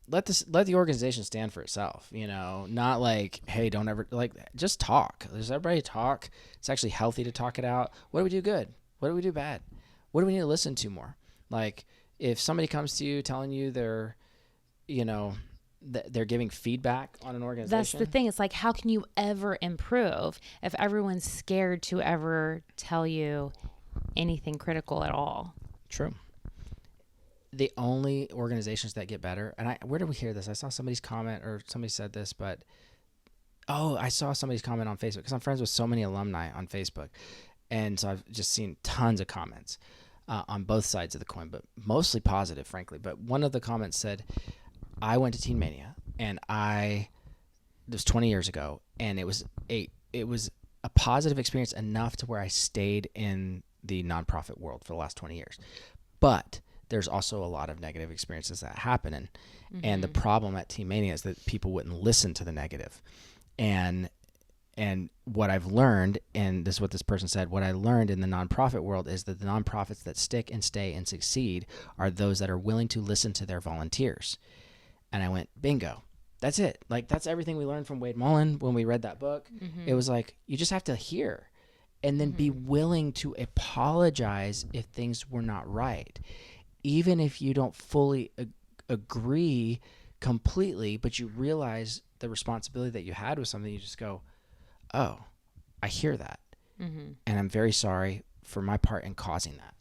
let the organization stand for itself. Not like, hey, don't ever just talk. Does everybody talk? It's actually healthy to talk it out. What do we do good? What do we do bad? What do we need to listen to more? Like if somebody comes to you telling you they're giving feedback on an organization. That's the thing. It's like, how can you ever improve if everyone's scared to ever tell you anything critical at all? True. The only organizations that get better, and where did we hear this? I saw somebody's comment or somebody said this, but I saw somebody's comment on Facebook because I'm friends with so many alumni on Facebook. And so I've just seen tons of comments on both sides of the coin, but mostly positive, frankly. But one of the comments said, I went to Teen Mania, and it was 20 years ago, and it was a positive experience enough to where I stayed in the nonprofit world for the last 20 years. But there's also a lot of negative experiences that happen, and the problem at Teen Mania is that people wouldn't listen to the negative. And what I've learned, and this is what this person said, what I learned in the nonprofit world is that the nonprofits that stick and stay and succeed are those that are willing to listen to their volunteers. And I went, bingo. That's it. Like, that's everything we learned from Wade Mullen when we read that book. It was like, you just have to hear and then be willing to apologize if things were not right. Even if you don't fully agree completely, but you realize the responsibility that you had with something, you just go, oh, I hear that. And I'm very sorry for my part in causing that.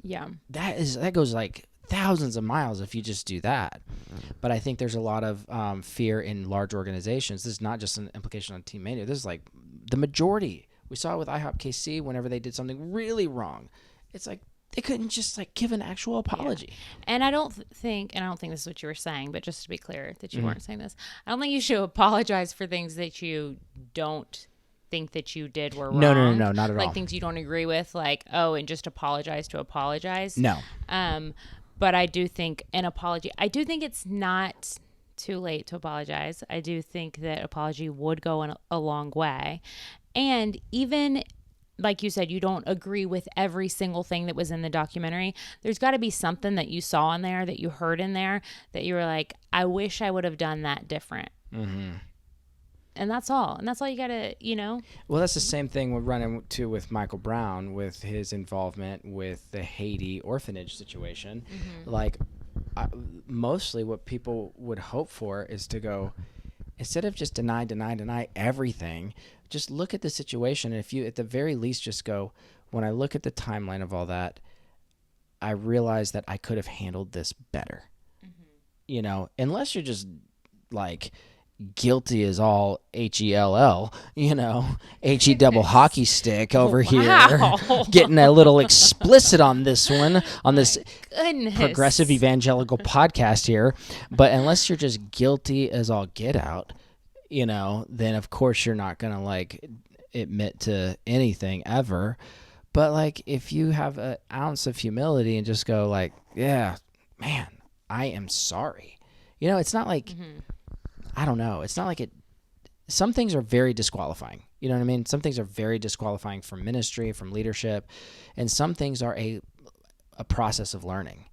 Yeah. That goes like thousands of miles if you just do that. But I think there's a lot of fear in large organizations. This is not just an implication on Teen Mania. This is like the majority. We saw it with IHOP KC whenever they did something really wrong. It's like they couldn't just like give an actual apology. Yeah. And I don't think this is what you were saying, but just to be clear that you weren't saying this, I don't think you should apologize for things that you don't think that you did were wrong. No, not at all. Like things you don't agree with, like, and just apologize to apologize. No. But I do think I do think it's not too late to apologize. I do think that apology would go a long way. And even, like you said, you don't agree with every single thing that was in the documentary. There's got to be something that you saw in there, that you heard in there, that you were like, I wish I would have done that different. And that's all. And that's all you got to, Well, that's the same thing we're running to with Michael Brown, with his involvement with the Haiti orphanage situation. Like, mostly what people would hope for is to go, instead of just deny everything, just look at the situation. And if you, at the very least, just go, when I look at the timeline of all that, I realize that I could have handled this better. Unless you're just like guilty as all HELL, HE double hockey stick over here, getting a little explicit on this one, on this progressive evangelical podcast here. But unless you're just guilty as all get out, then of course you're not going to like admit to anything ever. But like, if you have an ounce of humility and just go like, yeah, man, I am sorry. It's not like, I don't know. It's not like it. Some things are very disqualifying. You know what I mean? Some things are very disqualifying from ministry, from leadership, and some things are a process of learning.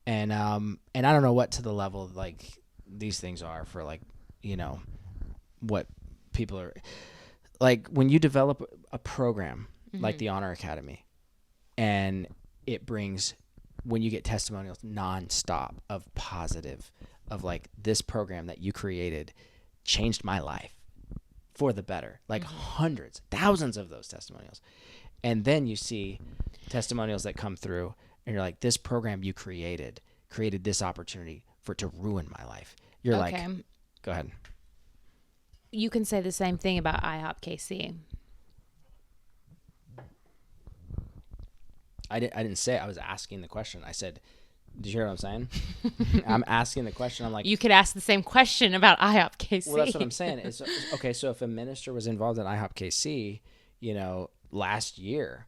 And I don't know what to the level like these things are for like, what people are like when you develop a program like the Honor Academy, and it brings, when you get testimonials nonstop of positive, of like, this program that you created changed my life for the better, like hundreds, thousands of those testimonials. And then you see testimonials that come through and you're like, this program you created this opportunity to ruin my life. You're like, go ahead. You can say the same thing about IHOP KC. I didn't say it. I was asking the question. I said, did you hear what I'm saying? I'm asking the question. I'm like, you could ask the same question about IHOP KC. Well, that's what I'm saying. Okay, so if a minister was involved in IHOP KC, last year,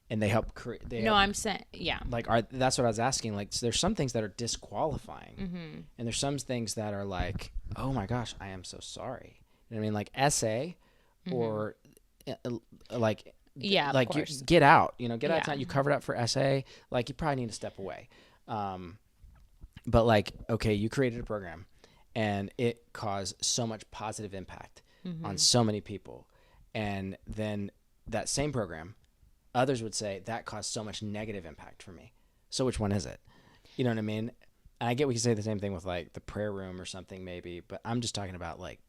and they helped create. I'm saying, yeah. Like, that's what I was asking. Like, so there's some things that are disqualifying, and there's some things that are like, oh my gosh, I am so sorry. You know what I mean? Like essay or like, yeah, like of course. you get out, get out of Yeah. town. You covered up for essay. Like you probably need to step away. But like, okay, you created a program and it caused so much positive impact on so many people. And then that same program, others would say that caused so much negative impact for me. So which one is it? You know what I mean? And I get we can say the same thing with like the prayer room or something maybe, but I'm just talking about like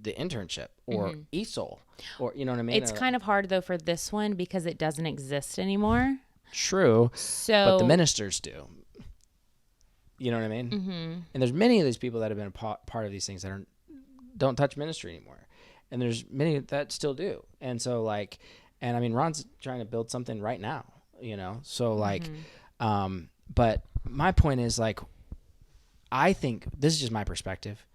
the internship or E.S.O.A.L or, you know what I mean? It's kind of hard though for this one because it doesn't exist anymore. True. So, but the ministers do. You know what I mean? And there's many of these people that have been a part of these things that don't touch ministry anymore. And there's many that still do. And so like, and I mean, Ron's trying to build something right now, so like, but my point is like, I think this is just my perspective.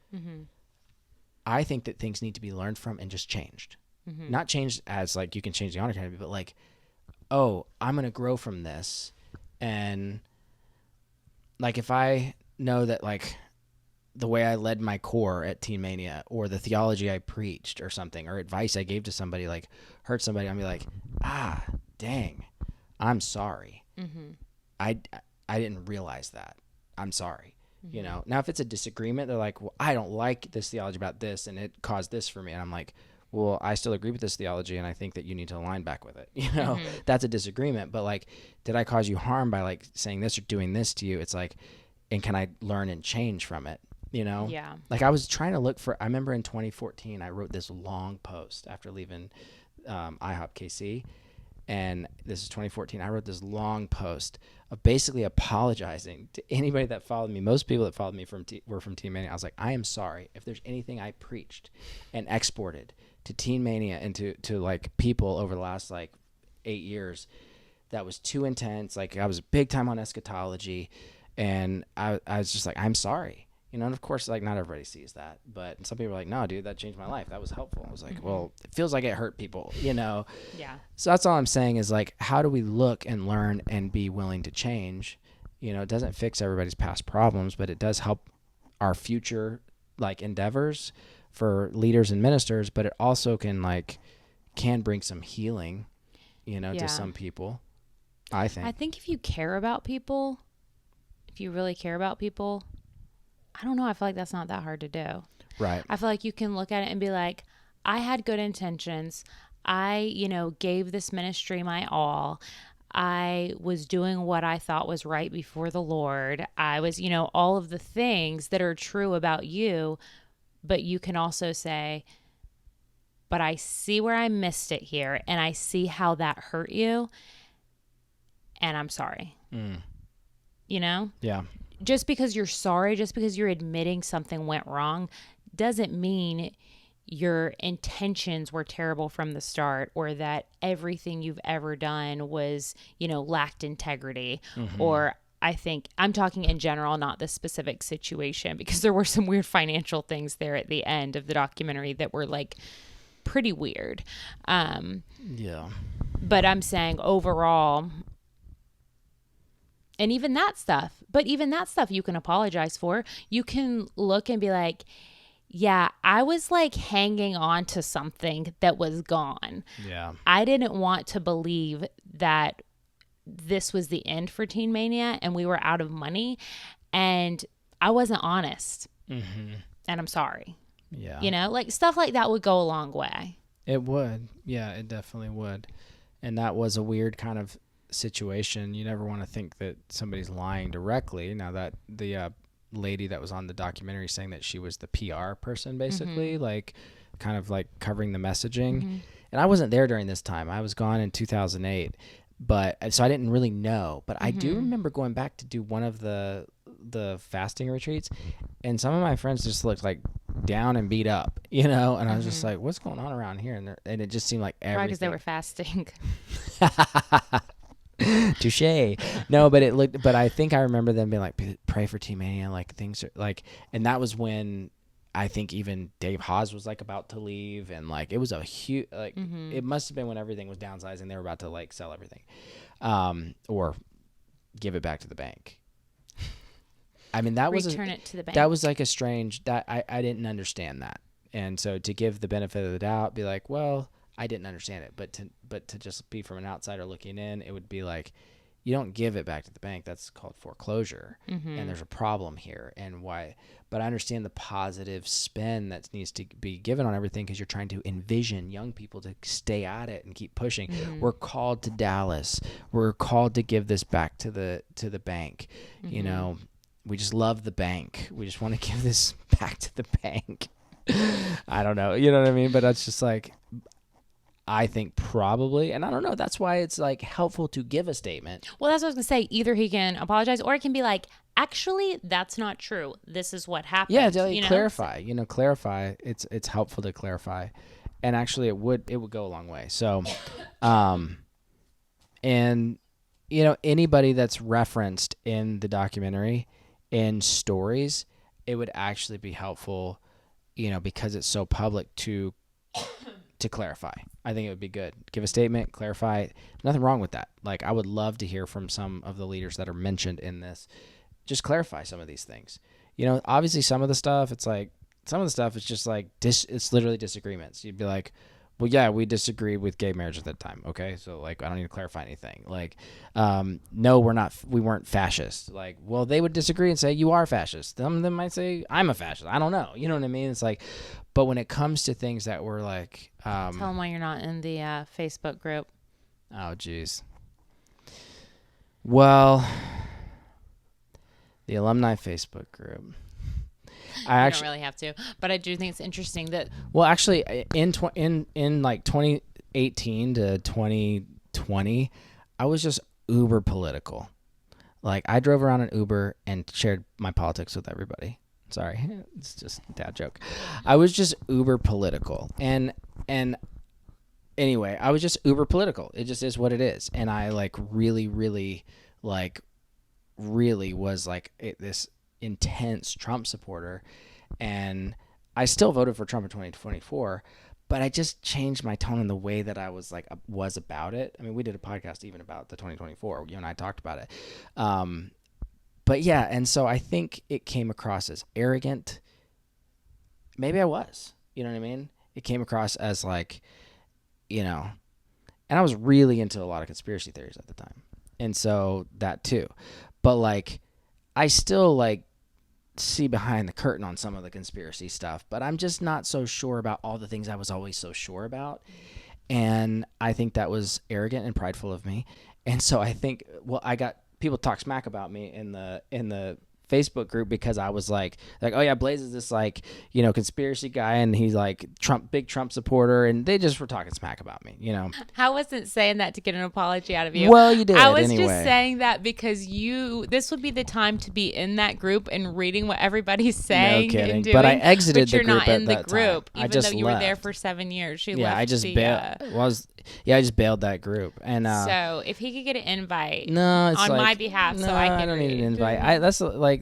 I think that things need to be learned from and just changed. Not changed as like, you can change the honor academy, but like, oh, I'm going to grow from this. And like, if I know that like the way I led my core at Teen Mania or the theology I preached or something, or advice I gave to somebody, like hurt somebody, I'm be like, dang, I'm sorry. I didn't realize that. I'm sorry. Now if it's a disagreement, they're like, well, I don't like this theology about this and it caused this for me. And I'm like, well, I still agree with this theology and I think that you need to align back with it. That's a disagreement. But like, did I cause you harm by like saying this or doing this to you? It's like, and can I learn and change from it? Yeah. Like I was trying to look for, I remember in 2014, I wrote this long post after leaving IHOP KC. And this is 2014. I wrote this long post of basically apologizing to anybody that followed me. Most people that followed me were from Teen Mania. I was like, I am sorry if there's anything I preached and exported to Teen Mania and to like people over the last like 8 years that was too intense. Like I was big time on eschatology, and I was just like, I'm sorry. And of course, like not everybody sees that, but some people are like, no, dude, that changed my life. That was helpful. I was like, well, it feels like it hurt people, Yeah. So that's all I'm saying is like, how do we look and learn and be willing to change? It doesn't fix everybody's past problems, but it does help our future like endeavors for leaders and ministers, but it also can bring some healing, to some people, I think. I think if you care about people, if you really care about people, I don't know. I feel like that's not that hard to do. Right. I feel like you can look at it and be like, I had good intentions. I, gave this ministry my all. I was doing what I thought was right before the Lord. I was, all of the things that are true about you. But you can also say, but I see where I missed it here. And I see how that hurt you. And I'm sorry. Yeah. Just because you're sorry, just because you're admitting something went wrong, doesn't mean your intentions were terrible from the start or that everything you've ever done was, lacked integrity. Or I think I'm talking in general, not this specific situation, because there were some weird financial things there at the end of the documentary that were like pretty weird. Yeah. But I'm saying overall, and even that stuff you can apologize for. You can look and be like, yeah, I was like hanging on to something that was gone. Yeah. I didn't want to believe that this was the end for Teen Mania and we were out of money, and I wasn't honest. And I'm sorry. Yeah. Like stuff like that would go a long way. It would. Yeah, it definitely would. And that was a weird kind of situation. You never want to think that somebody's lying directly. Now that the lady that was on the documentary saying that she was the PR person, basically, like kind of like covering the messaging. And I wasn't there during this time. I was gone in 2008, but so I didn't really know. But I do remember going back to do one of the fasting retreats, and some of my friends just looked like down and beat up, and I was just like, what's going on around here? And it just seemed like everything. Probably because they were fasting. Touche. No, but I think I remember them being like, pray for Teen Mania, like things are like, and that was when I think even Dave Haas was like about to leave, and like it was a huge, like it must have been when everything was downsizing. They were about to like sell everything, or give it back to the bank. I mean, that return it to the bank. That was like a strange, that I didn't understand that. And so to give the benefit of the doubt, be like, well, I didn't understand it. But to just be from an outsider looking in, it would be like, you don't give it back to the bank. That's called foreclosure. And there's a problem here. And why? But I understand the positive spin that needs to be given on everything, because you're trying to envision young people to stay at it and keep pushing. We're called to Dallas. We're called to give this back to the bank. You know, we just love the bank. We just want to give this back to the bank. I don't know. You know what I mean? But that's just like, I think probably, and I don't know, that's why it's like helpful to give a statement. Well, that's what I was going to say. Either he can apologize, or it can be like, actually, that's not true. This is what happened. Yeah, to clarify. You know, clarify. It's helpful to clarify. And actually it would go a long way. So and you know, anybody that's referenced in the documentary in stories, it would actually be helpful, you know, because it's so public, to clarify. I think it would be good. Give a statement, clarify it. Nothing wrong with that. Like, I would love to hear from some of the leaders that are mentioned in this. Just clarify some of these things. You know, obviously some of the stuff, it's like, some of the stuff is just like, it's literally disagreements. You'd be like, well, yeah, we disagreed with gay marriage at that time. Okay. So like, I don't need to clarify anything. Like, no, we weren't fascist. Like, well, they would disagree and say, you are fascist. Some of them might say, I'm a fascist. I don't know. You know what I mean? It's like, but when it comes to things that were like, tell them why you're not in the Facebook group. Oh, geez. Well, the alumni Facebook group. I don't really have to, but I do think it's interesting that. Well, actually, in like 2018 to 2020, I was just uber political. Like, I drove around in Uber and shared my politics with everybody. Sorry, it's just a dad joke. I was just uber political, and anyway, I was just uber political. It just is what it is, and I like really was like this intense Trump supporter, and I still voted for Trump in 2024, but I just changed my tone in the way that I was about it. I mean, we did a podcast even about the 2024. You and I talked about it. But yeah, and so I think it came across as arrogant. Maybe I was, you know what I mean? It came across as like, you know, and I was really into a lot of conspiracy theories at the time. And so that too. But like, I still like see behind the curtain on some of the conspiracy stuff, but I'm just not so sure about all the things I was always so sure about. And I think that was arrogant and prideful of me. And so I think, well, I got people talk smack about me in the Facebook group because I was like, oh yeah, Blaze is this like, you know, conspiracy guy, and he's like big Trump supporter, and they just were talking smack about me, you know. I wasn't saying that to get an apology out of you. Well, you did. I was anyway. Just saying that because this would be the time to be in that group and reading what everybody's saying. No kidding. And doing. But I exited the group. You're not in the that group, time. even though you were there for 7 years. I just bailed that group, and so if he could get an invite, on my behalf, so I don't need an invite.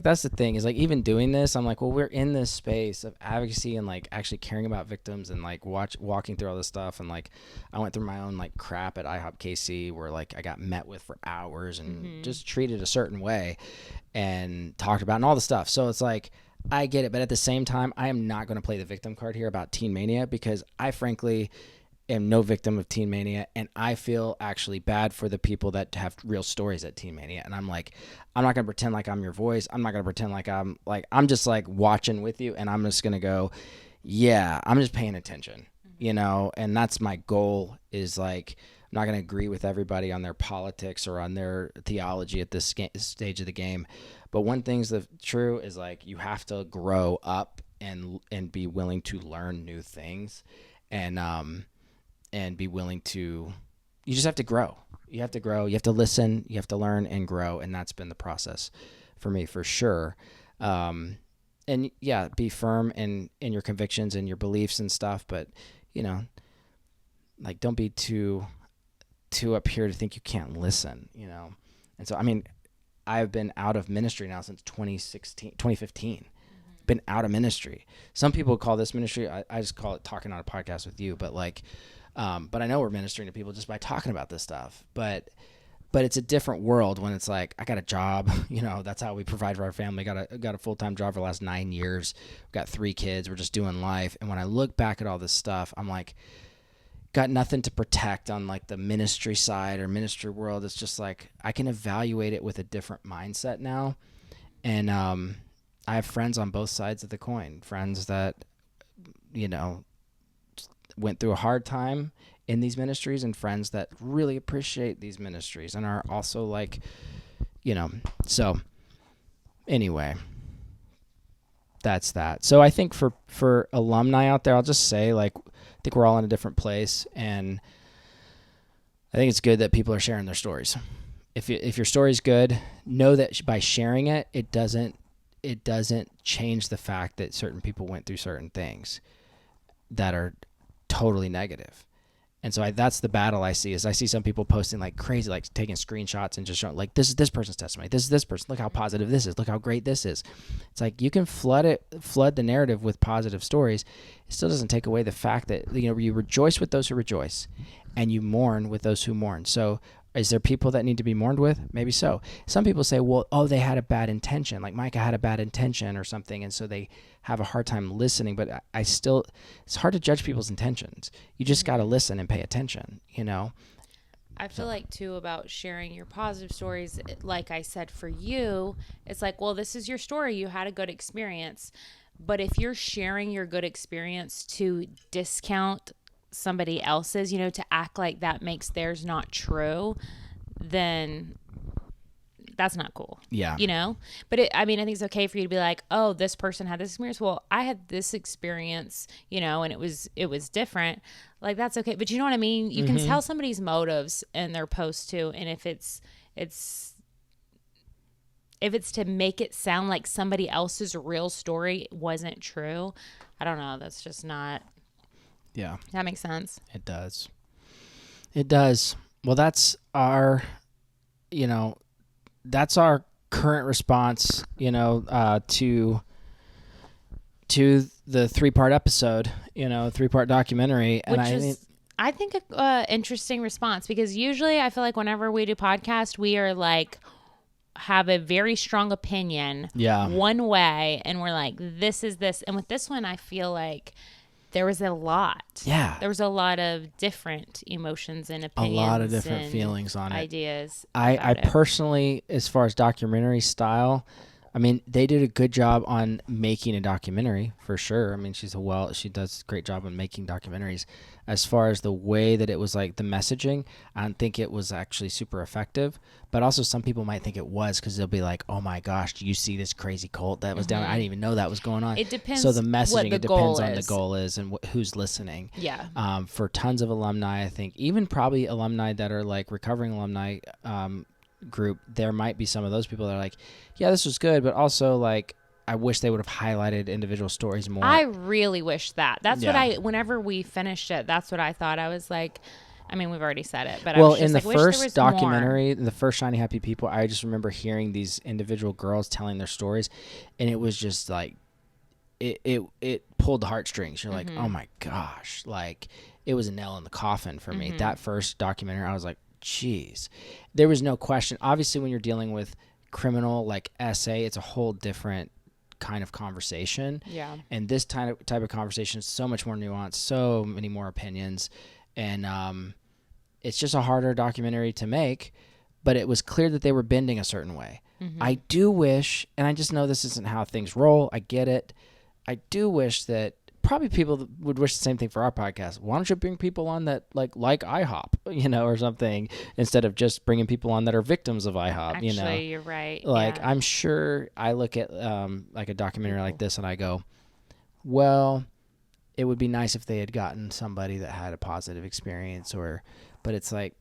That's the thing is like, even doing this, I'm like, well, we're in this space of advocacy and like actually caring about victims and like walking through all this stuff, and like I went through my own like crap at IHOP KC where like I got met with for hours and just treated a certain way and talked about and all the stuff. So it's like, I get it, but at the same time, I am not going to play the victim card here about Teen Mania, because I frankly am no victim of Teen Mania, and I feel actually bad for the people that have real stories at Teen Mania. And I'm like, I'm not gonna pretend like I'm your voice. I'm not gonna pretend like I'm just like watching with you, and I'm just gonna go, yeah, I'm just paying attention, you know. And that's my goal, is like, I'm not gonna agree with everybody on their politics or on their theology at this stage of the game, but one thing's true is like, you have to grow up and be willing to learn new things, and be willing to, you just have to grow. You have to grow. You have to listen. You have to learn and grow. And that's been the process for me, for sure. And yeah, be firm in your convictions and your beliefs and stuff. But, you know, like, don't be too up here to think you can't listen, you know? And so, I mean, I've been out of ministry now since 2015. Been out of ministry. Some people call this ministry. I just call it talking on a podcast with you. But like, but I know we're ministering to people just by talking about this stuff. But But it's a different world when it's like, I got a job, that's how we provide for our family. Got a full-time job for the last 9 years. We've got 3 kids. We're just doing life. And when I look back at all this stuff, I'm like, got nothing to protect on like the ministry side or ministry world. It's just like, I can evaluate it with a different mindset now. And I have friends on both sides of the coin, friends that, went through a hard time in these ministries, and friends that really appreciate these ministries and are also like, so anyway, that's that. So I think for alumni out there, I'll just say, like, I think we're all in a different place, and I think it's good that people are sharing their stories. If your story's good, know that by sharing it, it doesn't change the fact that certain people went through certain things that are totally negative. And so that's the battle I see. Is I see some people posting like crazy, like taking screenshots and just showing like, this is this person's testimony. This is this person. Look how positive this is. Look how great this is. It's like, you can flood the narrative with positive stories. It still doesn't take away the fact that, you rejoice with those who rejoice and you mourn with those who mourn. So is there people that need to be mourned with? Maybe so. Some people say, well, they had a bad intention. Like Micah had a bad intention or something. And so they have a hard time listening. But it's hard to judge people's intentions. You just got to listen and pay attention, I feel like too about sharing your positive stories. Like I said, for you, it's like, well, this is your story. You had a good experience. But if you're sharing your good experience to discount somebody else's, to act like that makes theirs not true, then that's not cool. Yeah. But I think it's okay for you to be like, oh, this person had this experience. Well, I had this experience, and it was different. Like, that's okay. But you know what I mean? You can tell somebody's motives in their post too. And if it's to make it sound like somebody else's real story wasn't true, I don't know. That's just not. Yeah. That makes sense. It does. It does. Well, that's our current response, to the 3-part episode, 3-part documentary. And I think an interesting response, because usually I feel like whenever we do podcast, we are like, have a very strong opinion one way, and we're like, this is this. And with this one, I feel like there was a lot. Yeah. There was a lot of different emotions and opinions. A lot of different feelings on ideas. I personally, as far as documentary style, they did a good job on making a documentary for sure. She does a great job on making documentaries. As far as the way that it was, like the messaging, I don't think it was actually super effective. But also some people might think it was, because they'll be like, oh my gosh, do you see this crazy cult that was down? I didn't even know that was going on. It depends. So the messaging, it depends on the goal is and who's listening. Yeah. For tons of alumni, I think, even probably alumni that are like recovering alumni group, there might be some of those people that are like, yeah, this was good, but also like, I wish they would have highlighted individual stories more. I really wish that. That's what whenever we finished it, that's what I thought. I was like, we've already said it, but I was just in the like, first documentary, the first Shiny Happy People, I just remember hearing these individual girls telling their stories, and it was just like, it pulled the heartstrings. You're like, oh my gosh, like it was a nail in the coffin for me. That first documentary, I was like, geez, there was no question. Obviously, when you're dealing with criminal like SA, it's a whole different kind of conversation. Yeah. And this type of conversation is so much more nuanced, so many more opinions, and it's just a harder documentary to make. But it was clear that they were bending a certain way. I do wish, and I just know this isn't how things roll. I get it. I do wish that probably people would wish the same thing for our podcast. Why don't you bring people on that like IHOP, or something, instead of just bringing people on that are victims of IHOP, Actually, you're right. Like, yeah. I'm sure I look at like a documentary like this and I go, well, it would be nice if they had gotten somebody that had a positive experience, but it's like,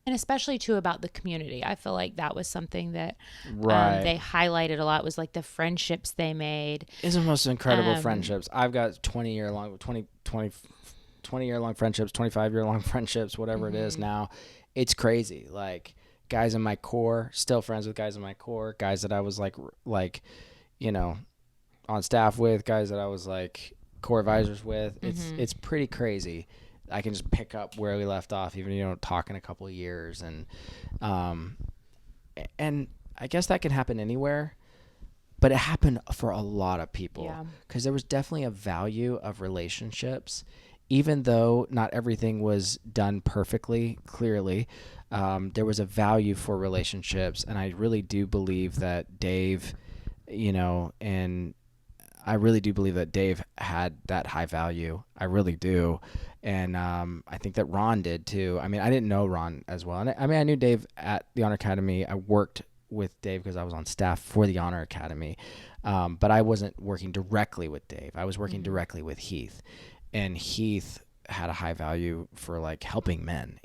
and especially too about the community. I feel like that was something that they highlighted a lot, was like the friendships they made. It's the most incredible friendships. I've got 20-year-long friendships, 25-year-long friendships, whatever it is now. It's crazy. Like, guys in my core, still friends with guys in my core, guys that I was like on staff with, guys that I was like core advisors with. It's pretty crazy. I can just pick up where we left off, even if you don't talk in a couple of years. And I guess that can happen anywhere, but it happened for a lot of people because there was definitely a value of relationships, even though not everything was done perfectly, clearly. There was a value for relationships. And I really do believe that Dave, and I really do believe that Dave had that high value. I really do. And I think that Ron did too. I mean, I didn't know Ron as well. And I knew Dave at the Honor Academy. I worked with Dave because I was on staff for the Honor Academy. But I wasn't working directly with Dave. I was working directly with Heath. And Heath had a high value for like helping men,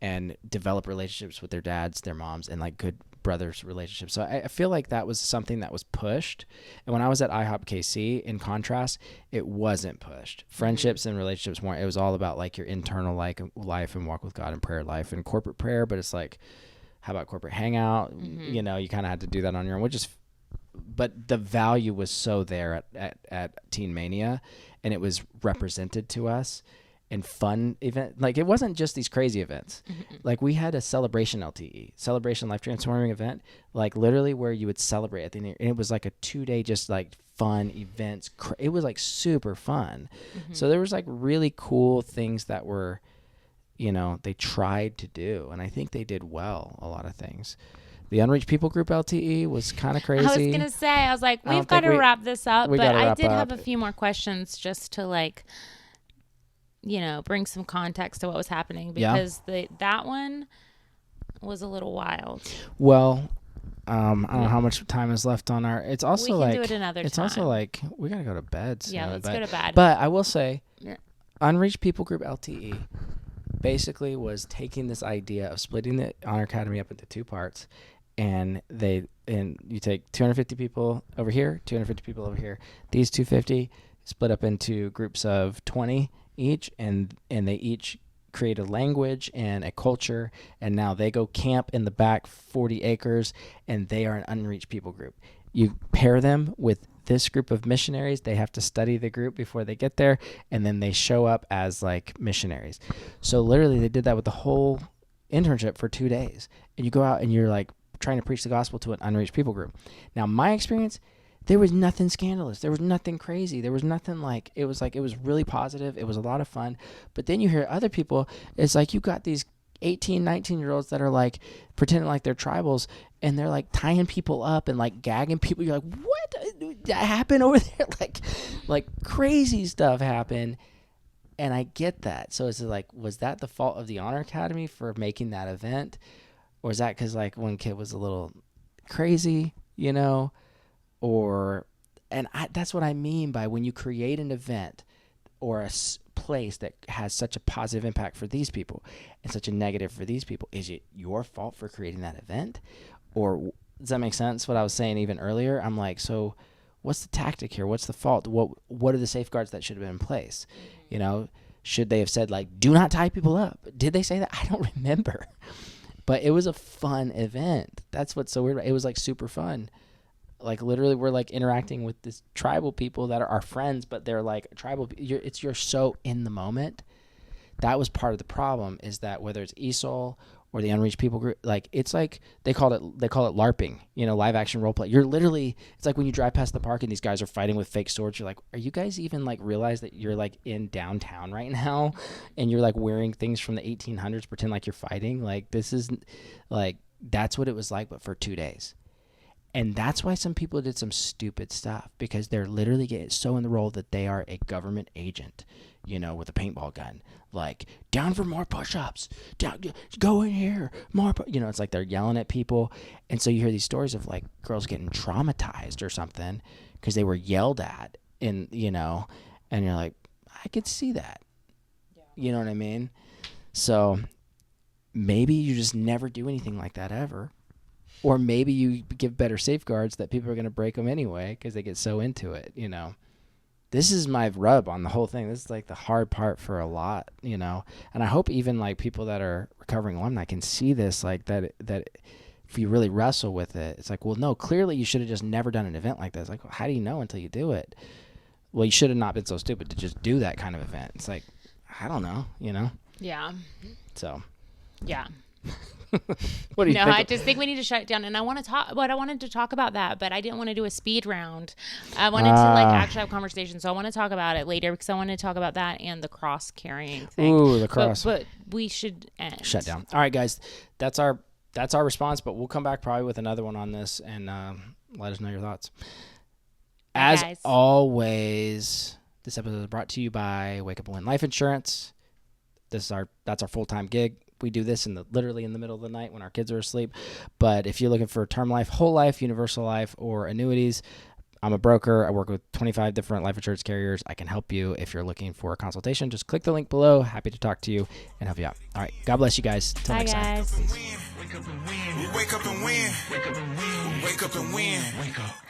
and develop relationships with their dads, their moms, and like good brothers relationships. So I feel like that was something that was pushed. And when I was at IHOP KC, in contrast, it wasn't pushed. Friendships and relationships weren't. It was all about like your internal life and walk with God and prayer life and corporate prayer. But it's like, how about corporate hangout? You kind of had to do that on your own, but the value was so there at Teen Mania, and it was represented to us in fun event. Like, it wasn't just these crazy events. Like, we had a celebration LTE, celebration life transforming event, like literally where you would celebrate at the end. And it was like a 2-day, just like fun events. It was like super fun. So there was like really cool things that were, they tried to do. And I think they did well, a lot of things. The Unreached People Group LTE was kind of crazy. I was going to say, I was like, we've got to wrap this up. But I did have a few more questions just to like, bring some context to what was happening, because that one was a little wild. Well, I don't know how much time is left on our. It's also we like can do it another time. It's also like we gotta go to bed soon. Yeah, let's go to bed. But I will say, Unreached People Group LTE basically was taking this idea of splitting the Honor Academy up into 2 parts, and you take 250 people over here, 250 people over here. These 250 split up into groups of 20 each, and they each create a language and a culture, and now they go camp in the back 40 acres, and they are an Unreached People Group. You pair them with this group of missionaries. They have to study the group before they get there, and then they show up as like missionaries. So literally they did that with the whole internship for 2 days, and you go out and you're like trying to preach the gospel to an Unreached People Group. Now, my experience, there was nothing scandalous. There was nothing crazy. There was nothing it was really positive. It was a lot of fun. But then you hear other people, it's like you got these 18, 19-year-olds that are like pretending like they're tribals, and they're like tying people up and like gagging people. You're like, what? That happened over there? Like crazy stuff happened. And I get that. So it's like, was that the fault of the Honor Academy for making that event? Or is that because like one kid was a little crazy, that's what I mean by when you create an event or a place that has such a positive impact for these people and such a negative for these people. Is it your fault for creating that event? Or does that make sense? What I was saying even earlier, I'm like, so what's the tactic here? What's the fault? What are the safeguards that should have been in place? Should they have said like, do not tie people up? Did they say that? I don't remember. But it was a fun event. That's what's so weird. It was like super fun. Like literally we're like interacting with this tribal people that are our friends, but they're like tribal. You're so in the moment. That was part of the problem, is that whether it's ESOAL or the Unreached People Group, like it's like they call it LARPing, live action role play. You're literally, it's like when you drive past the park and these guys are fighting with fake swords. You're like, are you guys even like realize that you're like in downtown right now, and you're like wearing things from the 1800s, pretend like you're fighting? Like this is like, that's what it was like, but for 2 days. And that's why some people did some stupid stuff, because they're literally getting so in the role that they are a government agent, with a paintball gun, like down for more push-ups, down, go in here, more, it's like they're yelling at people. And so you hear these stories of like girls getting traumatized or something because they were yelled at, and you're like, I could see that. Yeah. You know what I mean? So maybe you just never do anything like that ever. Or maybe you give better safeguards that people are going to break them anyway because they get so into it, This is my rub on the whole thing. This is like the hard part for a lot, And I hope even like people that are recovering alumni can see this, like that if you really wrestle with it, it's like, well, no, clearly you should have just never done an event like this. Like, well, how do you know until you do it? Well, you should have not been so stupid to just do that kind of event. It's like, I don't know, you know? Yeah. So. Yeah. What do you think? I just think we need to shut it down. And I want to talk, but I wanted to talk about that, but I didn't want to do a speed round. I wanted to like actually have conversations. So I want to talk about it later because I want to talk about that and the cross carrying thing. Ooh, the cross. But we should end. Shut down. All right, guys. That's our response, but we'll come back probably with another one on this and let us know your thoughts. As always, this episode is brought to you by Wake Up and Win Life Insurance. That's our full-time gig. We do this literally in the middle of the night when our kids are asleep. But if you're looking for term life, whole life, universal life, or annuities, I'm a broker. I work with 25 different life insurance carriers. I can help you if you're looking for a consultation. Just click the link below. Happy to talk to you and help you out. All right. God bless you guys. Till next time. Peace. Wake up and win. Wake up and win. Wake up and win. Wake up and win. Wake up.